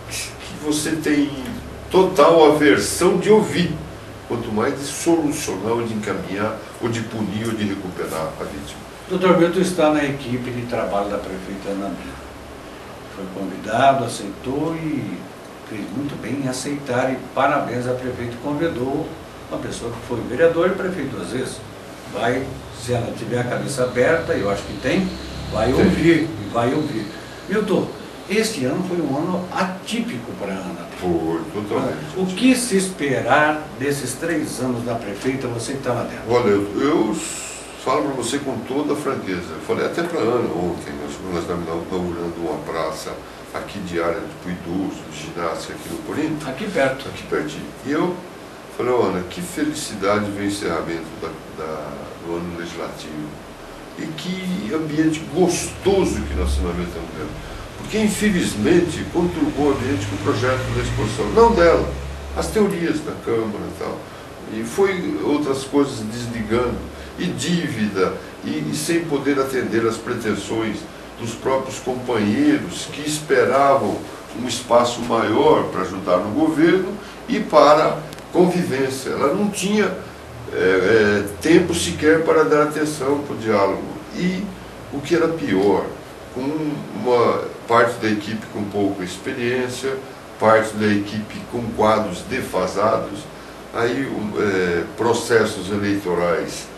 que você tem total aversão de ouvir, quanto mais de solucionar, ou de encaminhar, ou de punir, ou de recuperar a vítima. Doutor Milton está na equipe de trabalho da prefeita Ana Bia. Foi convidado, aceitou e fez muito bem em aceitar, e parabéns, a prefeita convidou uma pessoa que foi vereador e prefeito 2 vezes. Vai, se ela tiver a cabeça aberta, eu acho que tem, vai ouvir. Milton, este ano foi um ano atípico para a Ana. Foi, totalmente. O que se esperar desses 3 anos da prefeita, você que está lá dentro? Olha, eu falo para você com toda a franqueza. Eu falei até para a Ana ontem, nós estamos inaugurando uma praça aqui de área de idoso, de ginástica aqui no Corinto. Aqui perto. Aqui pertinho. E eu falei, Ana, que felicidade ver o encerramento do ano legislativo. E que ambiente gostoso que nós finalmente estamos vendo. Porque, infelizmente, conturbou o ambiente com o projeto da exposição. Não dela, as teorias da Câmara e tal. E foi outras coisas desligando. E dívida, e sem poder atender às pretensões dos próprios companheiros que esperavam um espaço maior para ajudar no governo e para convivência. Ela não tinha tempo sequer para dar atenção para o diálogo. E o que era pior, com uma parte da equipe com pouca experiência, parte da equipe com quadros defasados, aí processos eleitorais,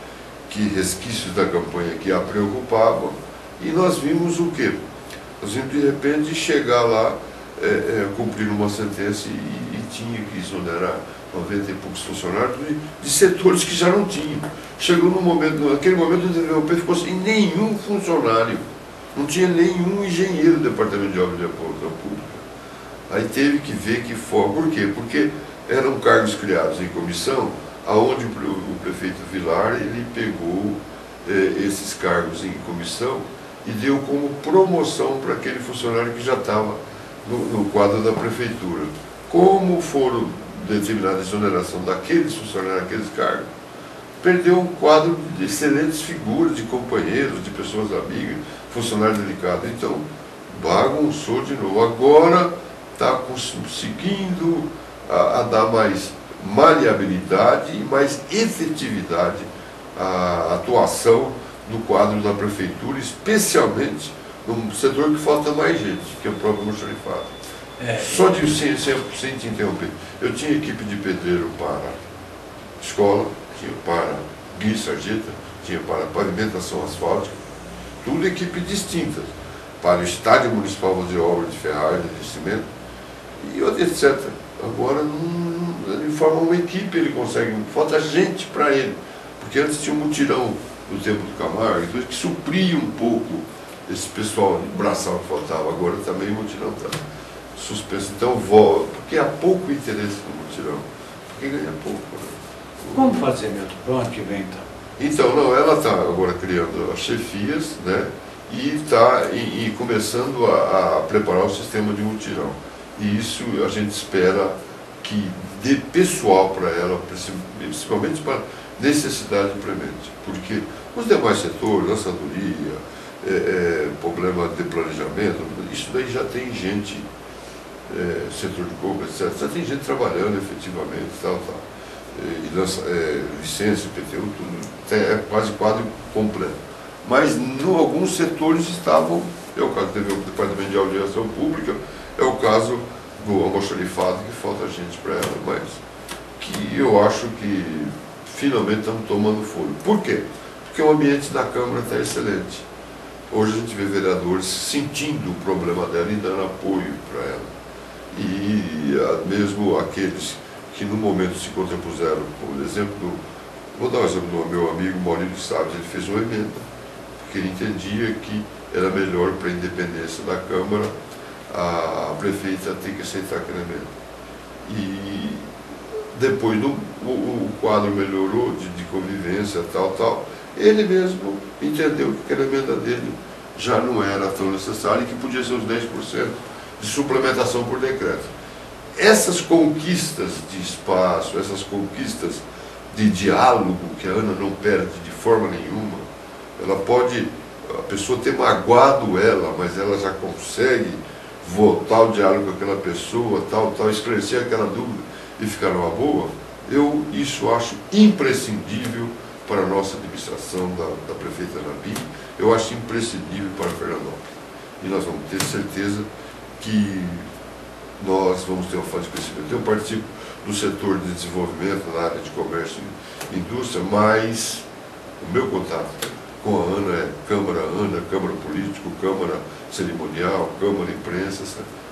resquícios da campanha que a preocupavam, e nós vimos o quê? Nós vimos de repente chegar lá, cumprir uma sentença e tinha que exonerar 90 e poucos funcionários de setores que já não tinham. Chegou naquele momento o DVOP ficou sem nenhum funcionário, não tinha nenhum engenheiro do Departamento de Obras de Apoio Pública. Aí teve que ver que forma. Por quê? Porque eram cargos criados em comissão, aonde o prefeito Vilar ele pegou esses cargos em comissão e deu como promoção para aquele funcionário que já estava no quadro da prefeitura. Como foram determinada a exoneração daqueles funcionários, daqueles cargos, perdeu um quadro de excelentes figuras, de companheiros, de pessoas amigas, funcionários delicados. Então, bagunçou de novo. Agora está conseguindo a dar mais maleabilidade e mais efetividade a atuação no quadro da prefeitura, especialmente no setor que falta mais gente, que é o próprio almoxarifado. Só de sem te interromper, eu tinha equipe de pedreiro para escola, tinha para guia e sarjeta, tinha para pavimentação asfáltica, tudo equipe distintas, para o estádio municipal fazer obra de ferragem, de cimento, e etc. Agora, ele forma uma equipe, ele consegue, falta gente para ele, porque antes tinha um mutirão no tempo do Camargo, que supria um pouco esse pessoal de braçal que faltava. Agora também o mutirão está suspenso. Então, porque há pouco interesse no mutirão, porque ganha pouco. Né? Como fazer, Milton, para o ano que vem, então? Então, não, ela está agora criando as chefias, né? E está começando a preparar o sistema de mutirão. E isso a gente espera que dê pessoal para ela, principalmente para necessidade premente. Porque os demais setores, lançadoria, problema de planejamento, isso daí já tem gente, setor de compra, etc. Já tem gente trabalhando efetivamente, tal. E licença, IPTU, tudo, é quase quadro completo. Mas alguns setores estavam, é o caso do Departamento de Audiência Pública, é o caso do almoxarifado, que falta gente para ela, mas que eu acho que finalmente estamos tomando fôlego. Por quê? Porque o ambiente da Câmara está excelente. Hoje a gente vê vereadores sentindo o problema dela e dando apoio para ela. E mesmo aqueles que no momento se contrapuseram, por exemplo, vou dar um exemplo do meu amigo Maurício Salles, ele fez uma emenda, porque ele entendia que era melhor para a independência da Câmara a prefeita ter que aceitar aquela emenda. E depois o quadro melhorou de convivência, tal, ele mesmo entendeu que aquela emenda dele já não era tão necessária e que podia ser os 10% de suplementação por decreto. Essas conquistas de espaço, essas conquistas de diálogo que a Ana não perde de forma nenhuma, ela pode, a pessoa ter magoado ela, mas ela já consegue voltar o diálogo com aquela pessoa, tal, esclarecer aquela dúvida e ficar numa boa. Eu isso acho imprescindível para a nossa administração da prefeita Nabi, eu acho imprescindível para Fernandópolis. E nós vamos ter certeza que nós vamos ter uma fase de crescimento. Eu participo do setor de desenvolvimento na área de comércio e indústria, mas o meu contato com a Ana é Câmara Político, Câmara Cerimonial, Câmara Imprensa,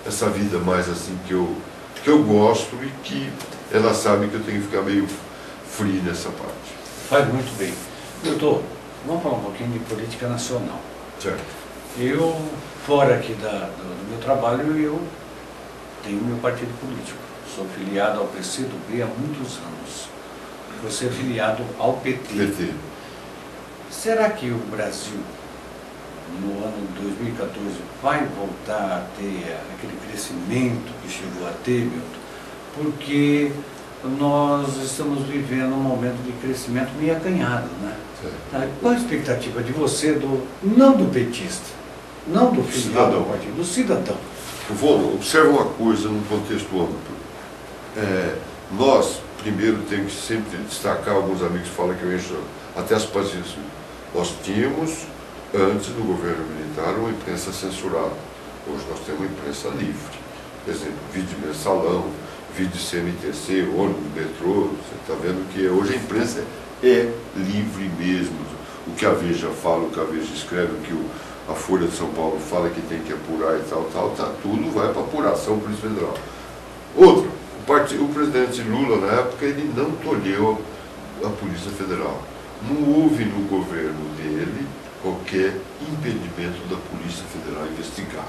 essa vida mais assim que eu gosto e que ela sabe que eu tenho que ficar meio frio nessa parte. Faz muito bem. Doutor, vamos falar um pouquinho de política nacional. Certo. Eu, fora aqui do meu trabalho, eu tenho meu partido político. Sou filiado ao PCdoB há muitos anos. Você é filiado ao PT. Será que o Brasil, no ano de 2014, vai voltar a ter aquele crescimento que chegou a ter, Milton? Porque nós estamos vivendo um momento de crescimento meio acanhado, né? Qual a expectativa de você, não do petista, não do filiado ao partido, do cidadão? Observa uma coisa num contexto amplo. Nós, primeiro, temos que sempre destacar, alguns amigos falam que eu encho até as paciências. Nós tínhamos, antes do governo militar, uma imprensa censurada. Hoje nós temos uma imprensa livre. Por exemplo, vídeo mensalão, vídeo CMTC, ônibus, metrô. Você está vendo que hoje a imprensa é livre mesmo. O que a Veja fala, o que a Veja escreve, o que a Folha de São Paulo fala que tem que apurar e tal, tudo vai para apuração Polícia Federal. Outro, o presidente Lula, na época, ele não tolheu a Polícia Federal. Não houve no governo dele qualquer impedimento da Polícia Federal investigar.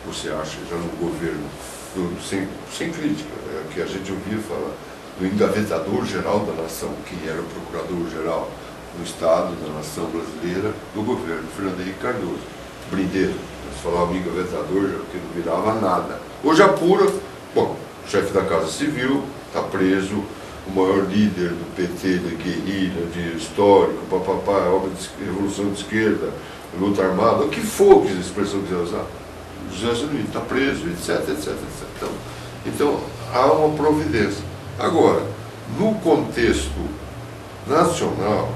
Você acha, já no governo, sem crítica, que a gente ouvia falar do engavetador-geral da nação, quem era o procurador-geral do Estado, da nação brasileira, do governo, Fernando Henrique Cardoso, Brindeiro. Nós falávamos engavetador, que não virava nada. Hoje apura, bom, o chefe da Casa Civil está preso, o maior líder do PT, da guerrilha, de histórico, obra de revolução de esquerda, luta armada, o que for que a expressão quiser usar, José Genuíno está preso, etc. Então, há uma providência. Agora, no contexto nacional,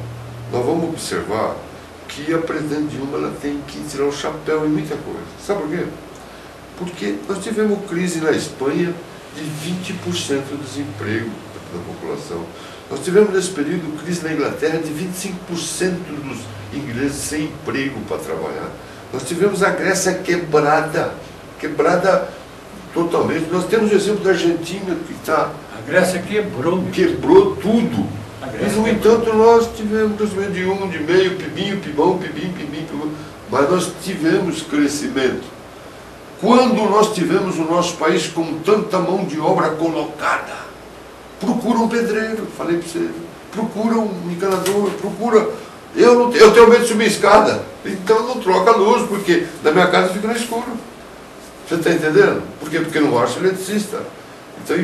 nós vamos observar que a presidente Dilma ela tem que tirar o chapéu em muita coisa. Sabe por quê? Porque nós tivemos crise na Espanha de 20% do desemprego da população. Nós tivemos nesse período crise na Inglaterra de 25% dos ingleses sem emprego para trabalhar. Nós tivemos a Grécia quebrada totalmente. Nós temos o exemplo da Argentina que está... A Grécia quebrou tudo. Mas, no entanto, nós tivemos crescimento de 1, de meio, pibão, mas nós tivemos crescimento. Quando nós tivemos o nosso país com tanta mão de obra colocada, procura um pedreiro, falei para você, procura um encanador, procura... Eu tenho medo de subir escada, então não troca a luz, porque na minha casa fica no escuro. Você está entendendo? Por quê? Porque não acho eletricista. Então,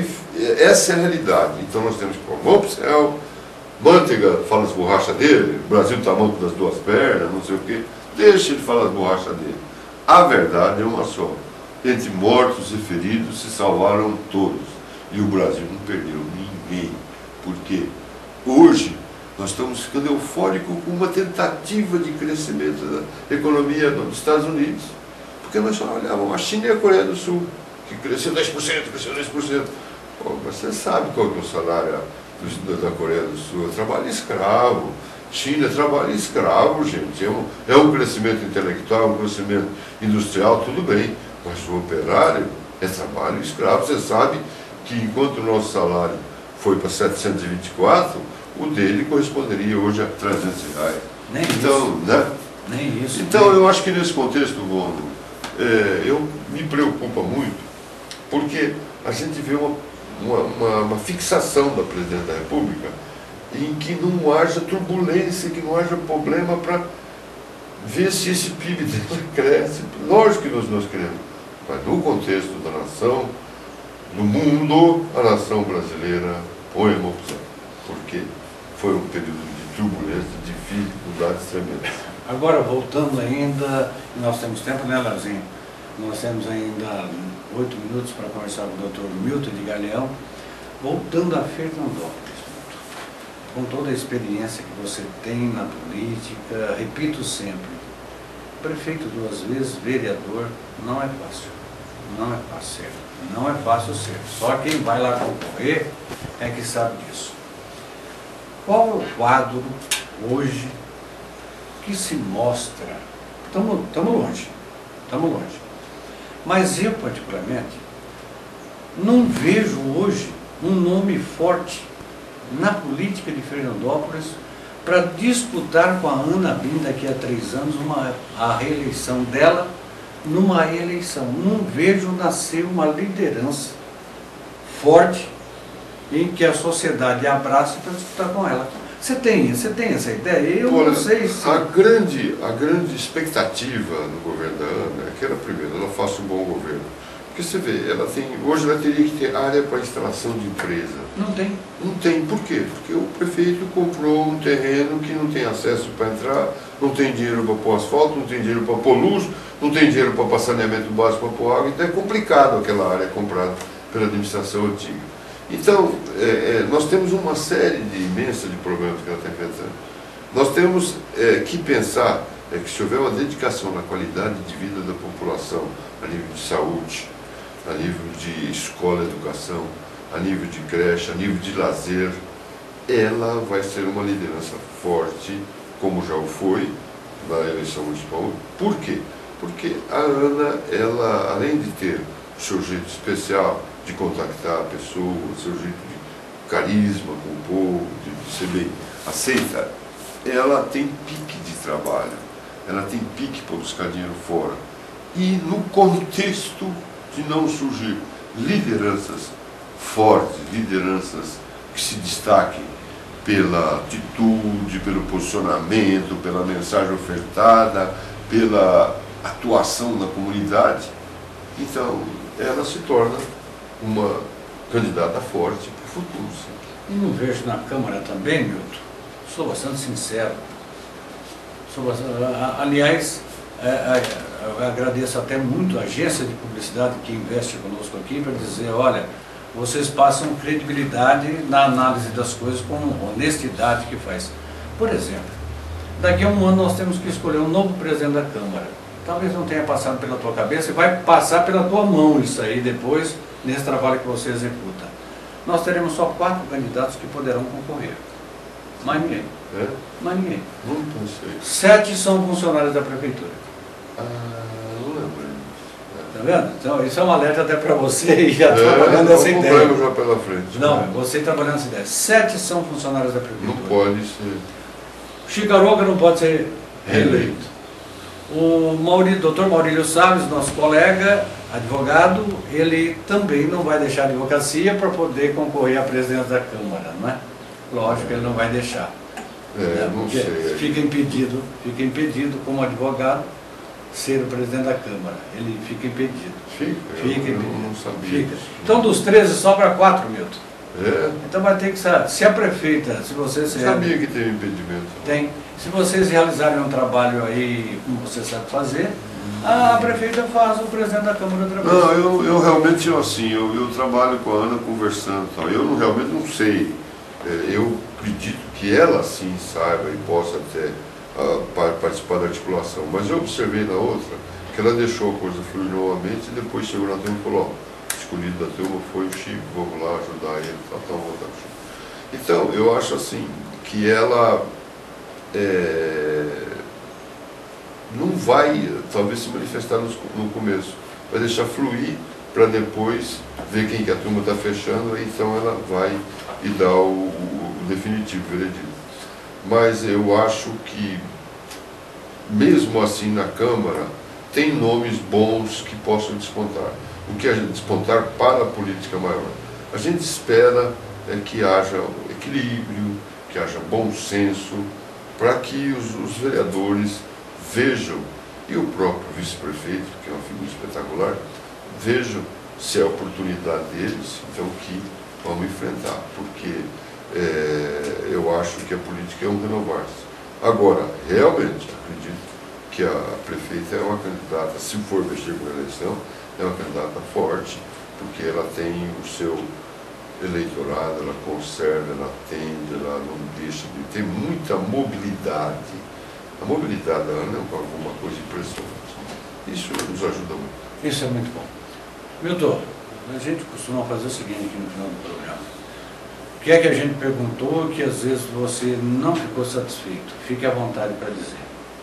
essa é a realidade. Então, nós temos que pôr mão para o céu, Manteiga fala as borrachas dele, o Brasil está manco das duas pernas, não sei o quê. Deixa ele falar as borrachas dele. A verdade é uma só. Entre mortos e feridos se salvaram todos. E o Brasil não perdeu ninguém. Porque hoje nós estamos ficando eufóricos com uma tentativa de crescimento da economia dos Estados Unidos. Porque nós só olhávamos a China e a Coreia do Sul, que cresceu 10%, cresceu 10%. Pô, mas você sabe qual é o salário da Coreia do Sul? É trabalho escravo. China é trabalho escravo, gente. É um crescimento intelectual, um crescimento industrial, tudo bem. Mas o operário é trabalho escravo. Você sabe que enquanto o nosso salário foi para 724, o dele corresponderia hoje a 300 reais. Nem então, isso. Né? Nem isso. Então, eu acho que nesse contexto, Gondo, me preocupa muito, porque a gente vê uma fixação da Presidente da República em que não haja turbulência, que não haja problema para ver se esse PIB dela cresce. Lógico que nós queremos, mas no contexto da nação, no mundo, a nação brasileira põe a mão para o céu, porque foi um período de turbulência, de dificuldades tremendas. Agora, voltando ainda, nós temos tempo, né, Leozinho? Nós temos ainda 8 minutos para conversar com o Dr. Milton de Galeão. Voltando a Fernandópolis, com toda a experiência que você tem na política, repito sempre, prefeito 2 vezes, vereador, não é fácil. Não é fácil ser. Não é fácil ser. Só quem vai lá concorrer é que sabe disso. Qual é o quadro hoje que se mostra? Estamos longe. Mas eu, particularmente, não vejo hoje um nome forte na política de Fernandópolis para disputar com a Ana Bim daqui a 3 anos a reeleição dela numa eleição. Não vejo nascer uma liderança forte em que a sociedade abraça para disputar com ela. Você tem essa ideia? Eu não sei se... A grande expectativa no governo da Ana é que ela, primeiro, ela faça um bom governo. Porque você vê, hoje ela teria que ter área para instalação de empresa. Não tem. Não tem. Por quê? Porque o prefeito comprou um terreno que não tem acesso para entrar, não tem dinheiro para pôr asfalto, não tem dinheiro para pôr luz, não tem dinheiro para passar saneamento básico para pôr água. Então é complicado aquela área comprada pela administração antiga. Então, nós temos uma série imensa de problemas que ela está enfrentando. Nós temos que pensar que se houver uma dedicação na qualidade de vida da população, a nível de saúde, a nível de escola, educação, a nível de creche, a nível de lazer, ela vai ser uma liderança forte, como já o foi na eleição municipal. Por quê? Porque a Ana, ela, além de ter o seu jeito especial de contactar a pessoa, o seu jeito de carisma com o povo, de ser bem aceita, ela tem pique de trabalho, ela tem pique para buscar dinheiro fora. E no contexto de não surgir lideranças fortes, lideranças que se destaquem pela atitude, pelo posicionamento, pela mensagem ofertada, pela atuação na comunidade, então ela se torna uma candidata forte para o futuro. E não vejo na Câmara também, Milton, sou bastante sincero. Aliás, eu agradeço até muito a agência de publicidade que investe conosco aqui para dizer, olha, vocês passam credibilidade na análise das coisas com honestidade que faz. Por exemplo, daqui a um ano nós temos que escolher um novo presidente da Câmara. Talvez não tenha passado pela tua cabeça e vai passar pela tua mão isso aí depois, nesse trabalho que você executa. Nós teremos só 4 candidatos que poderão concorrer. Mais ninguém. É? Mais ninguém. Não pensei. 7 são funcionários da prefeitura. Não lembro. Tá vendo? Então, isso é um alerta até para você e já trabalhando essa um ideia. problema já pela frente. Não, você trabalhando essa ideia. 7 são funcionários da prefeitura. Não pode ser. Chicaroca não pode ser reeleito. O Dr. Maurílio Salles, nosso colega, advogado, ele também não vai deixar a advocacia para poder concorrer à presidência da Câmara, não é? Lógico que ele não vai deixar. Não sei. Fica impedido como advogado ser o presidente da Câmara. Ele fica impedido. Fica impedido. Não sabia. Fica. Então dos 13 sobra 4, Milton. É? Então vai ter que ser. Se a prefeita, se vocês... Eu sabia que tem impedimento. Tem. Se vocês realizarem um trabalho aí, como você sabe fazer, a prefeita faz o presidente da Câmara outra vez. Não, eu realmente, assim, eu trabalho com a Ana conversando e tal. Eu realmente não sei. Eu acredito que ela sim saiba e possa até participar da articulação. Mas eu observei na outra que ela deixou a coisa fluir novamente e depois chegou na turma e falou, ó, escolhido da turma foi o Chico, vamos lá ajudar ele, tal, voltar o Chico. Então, eu acho assim, que ela não vai, talvez, se manifestar no começo, vai deixar fluir para depois ver quem que a turma está fechando, e então ela vai e dá o definitivo, o veredito. Mas eu acho que, mesmo assim na Câmara, tem nomes bons que possam despontar. O que a gente despontar para a política maior. A gente espera que haja equilíbrio, que haja bom senso, para que os vereadores vejam, e o próprio vice-prefeito, que é uma figura espetacular, vejam se é a oportunidade deles, então que vamos enfrentar, porque eu acho que a política é um renovar-se. Agora, realmente, acredito que a prefeita é uma candidata, se for mexer com a eleição, é uma candidata forte, porque ela tem o seu eleitorado, ela conserva, ela atende, ela não deixa de ter muita mobilidade. A mobilidade da Ana é alguma coisa impressionante. Isso nos ajuda muito. Isso é muito bom. Milton, a gente costuma fazer o seguinte aqui no final do programa. O que é que a gente perguntou que às vezes você não ficou satisfeito? Fique à vontade para dizer.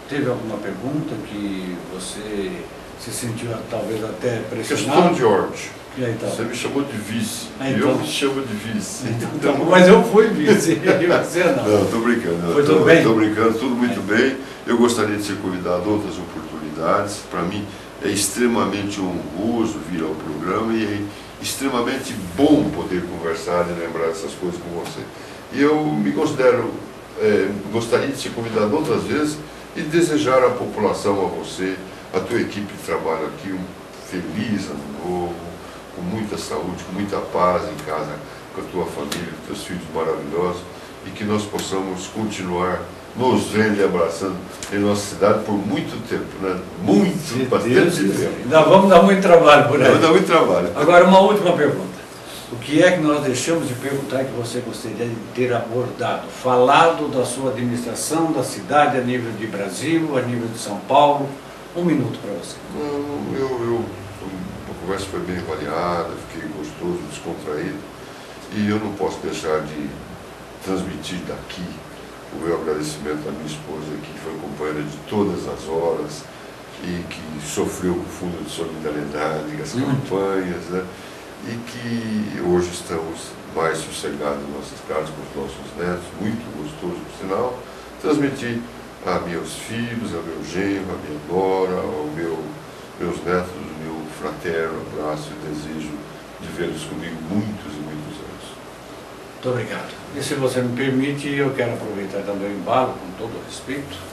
Teve alguma pergunta que você se sentiu talvez até pressionado? Questão de ordem. E aí, então? Você me chamou de vice, então, eu me chamo de vice. Então, mas eu fui vice, e você não. Não, estou brincando. Foi tudo bem? Estou brincando, tudo muito bem. Eu gostaria de ser convidado a outras oportunidades. Para mim é extremamente honroso vir ao programa e é extremamente bom poder conversar e lembrar essas coisas com você. E eu me considero, gostaria de ser convidado outras vezes e desejar à população, a você, a tua equipe de trabalho aqui, um feliz ano novo, com muita saúde, com muita paz em casa, com a tua família, com teus filhos maravilhosos, e que nós possamos continuar nos vendo e abraçando em nossa cidade por muito tempo, né? Bastante tempo. Ainda vamos dar muito trabalho por aí. Vamos dar muito trabalho. Agora, uma última pergunta. O que é que nós deixamos de perguntar que você gostaria de ter abordado? Falado da sua administração, da cidade, a nível de Brasil, a nível de São Paulo. 1 minuto para você. A conversa foi bem avaliada, fiquei gostoso, descontraído, e eu não posso deixar de transmitir daqui o meu agradecimento à minha esposa, que foi companheira de todas as horas e que sofreu com o Fundo de Solidariedade, as campanhas, né? E que hoje estamos mais sossegados em nossas casas com os nossos netos, muito gostoso, por sinal, transmitir a meus filhos, a meu genro, a minha nora, meus netos, o meu fraterno abraço e desejo de vê-los comigo muitos e muitos anos. Muito obrigado. E se você me permite, eu quero aproveitar também o embalo, com todo o respeito.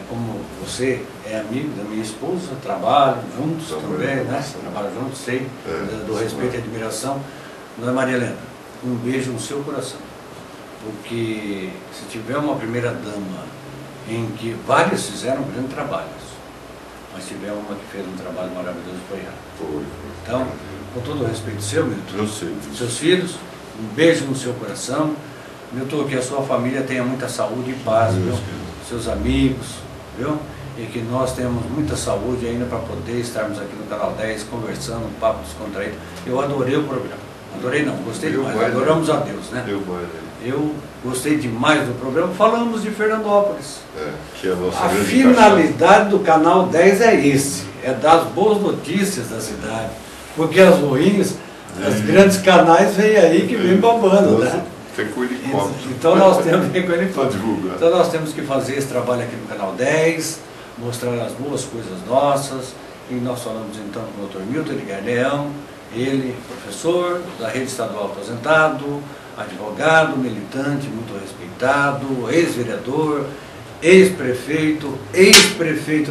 Como você é amigo da minha esposa, trabalho juntos também, né? Trabalho juntos, sei, do respeito e admiração. Dona Maria Helena, um beijo no seu coração. Porque se tiver uma primeira dama em que várias fizeram grandes trabalhos, mas tivemos uma que fez um trabalho maravilhoso, foi ela. Foi. Então, com todo o respeito seu, Milton, Eu sei. seus filhos, um beijo no seu coração. Milton, que a sua família tenha muita saúde e paz, viu? Seus amigos, viu? E que nós tenhamos muita saúde ainda para poder estarmos aqui no Canal 10 conversando, um papo descontraído. Eu adorei o programa. Adorei não, gostei demais. Adoramos a Deus, né? Eu gostei demais do programa. Falamos de Fernandópolis. Que é a nossa a finalidade do Canal 10 é esse, é dar as boas notícias da cidade. Porque as ruins, os grandes canais vêm aí que vêm babando, né? Com helicóptero. Então nós temos que Então nós temos que fazer esse trabalho aqui no Canal 10, mostrar as boas coisas nossas. E nós falamos então com o Dr. Milton Edgar Leão, ele, professor da Rede Estadual aposentado, advogado, militante, muito respeitado, ex-vereador, ex-prefeito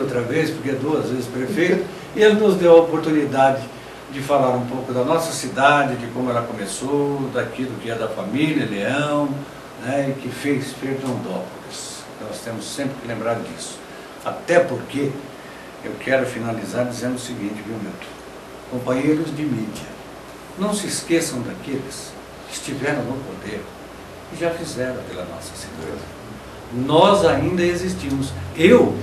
outra vez, porque 2 vezes prefeito, e ele nos deu a oportunidade de falar um pouco da nossa cidade, de como ela começou, daquilo que é da família Leão, né, e que fez Fernandópolis. Nós temos sempre que lembrar disso. Até porque eu quero finalizar dizendo o seguinte, viu, Milton? Companheiros de mídia, não se esqueçam daqueles que estiveram no poder e já fizeram pela nossa cidade. Nós ainda existimos. Eu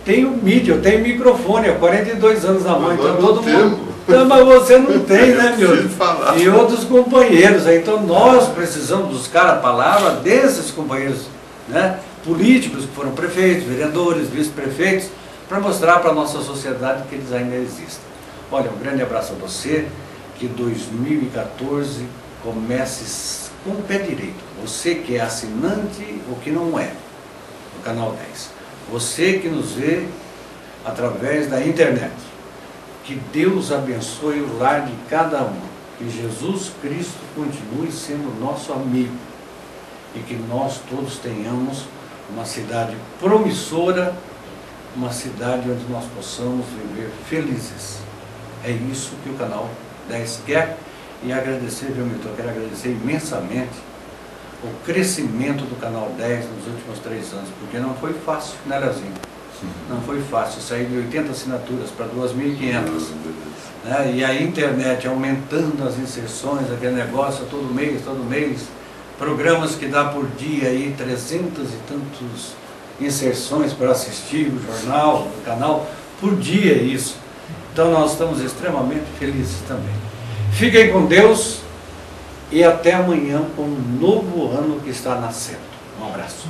tenho mídia, eu tenho microfone há 42 anos na mão, então todo mundo... Não, mas você não tem, né, meu? E outros companheiros, então nós precisamos buscar a palavra desses companheiros, né, políticos que foram prefeitos, vereadores, vice-prefeitos, para mostrar para a nossa sociedade que eles ainda existem. Olha, um grande abraço a você, que 2014 comece com o pé direito. Você que é assinante ou que não é, do Canal 10. Você que nos vê através da internet. Que Deus abençoe o lar de cada um. Que Jesus Cristo continue sendo nosso amigo. E que nós todos tenhamos uma cidade promissora, uma cidade onde nós possamos viver felizes. É isso que o Canal 10 quer. E agradecer, viu, Milton? Eu quero agradecer imensamente o crescimento do Canal 10 nos últimos 3 anos, porque não foi fácil, né, Leozinho? Não foi fácil, sair de 80 assinaturas para 2.500, né? E a internet aumentando as inserções, aquele negócio todo mês, programas que dá por dia aí 300 e tantos inserções para assistir o jornal, o canal, por dia isso. Então nós estamos extremamente felizes também. Fiquem com Deus e até amanhã com um novo ano que está nascendo. Um abraço.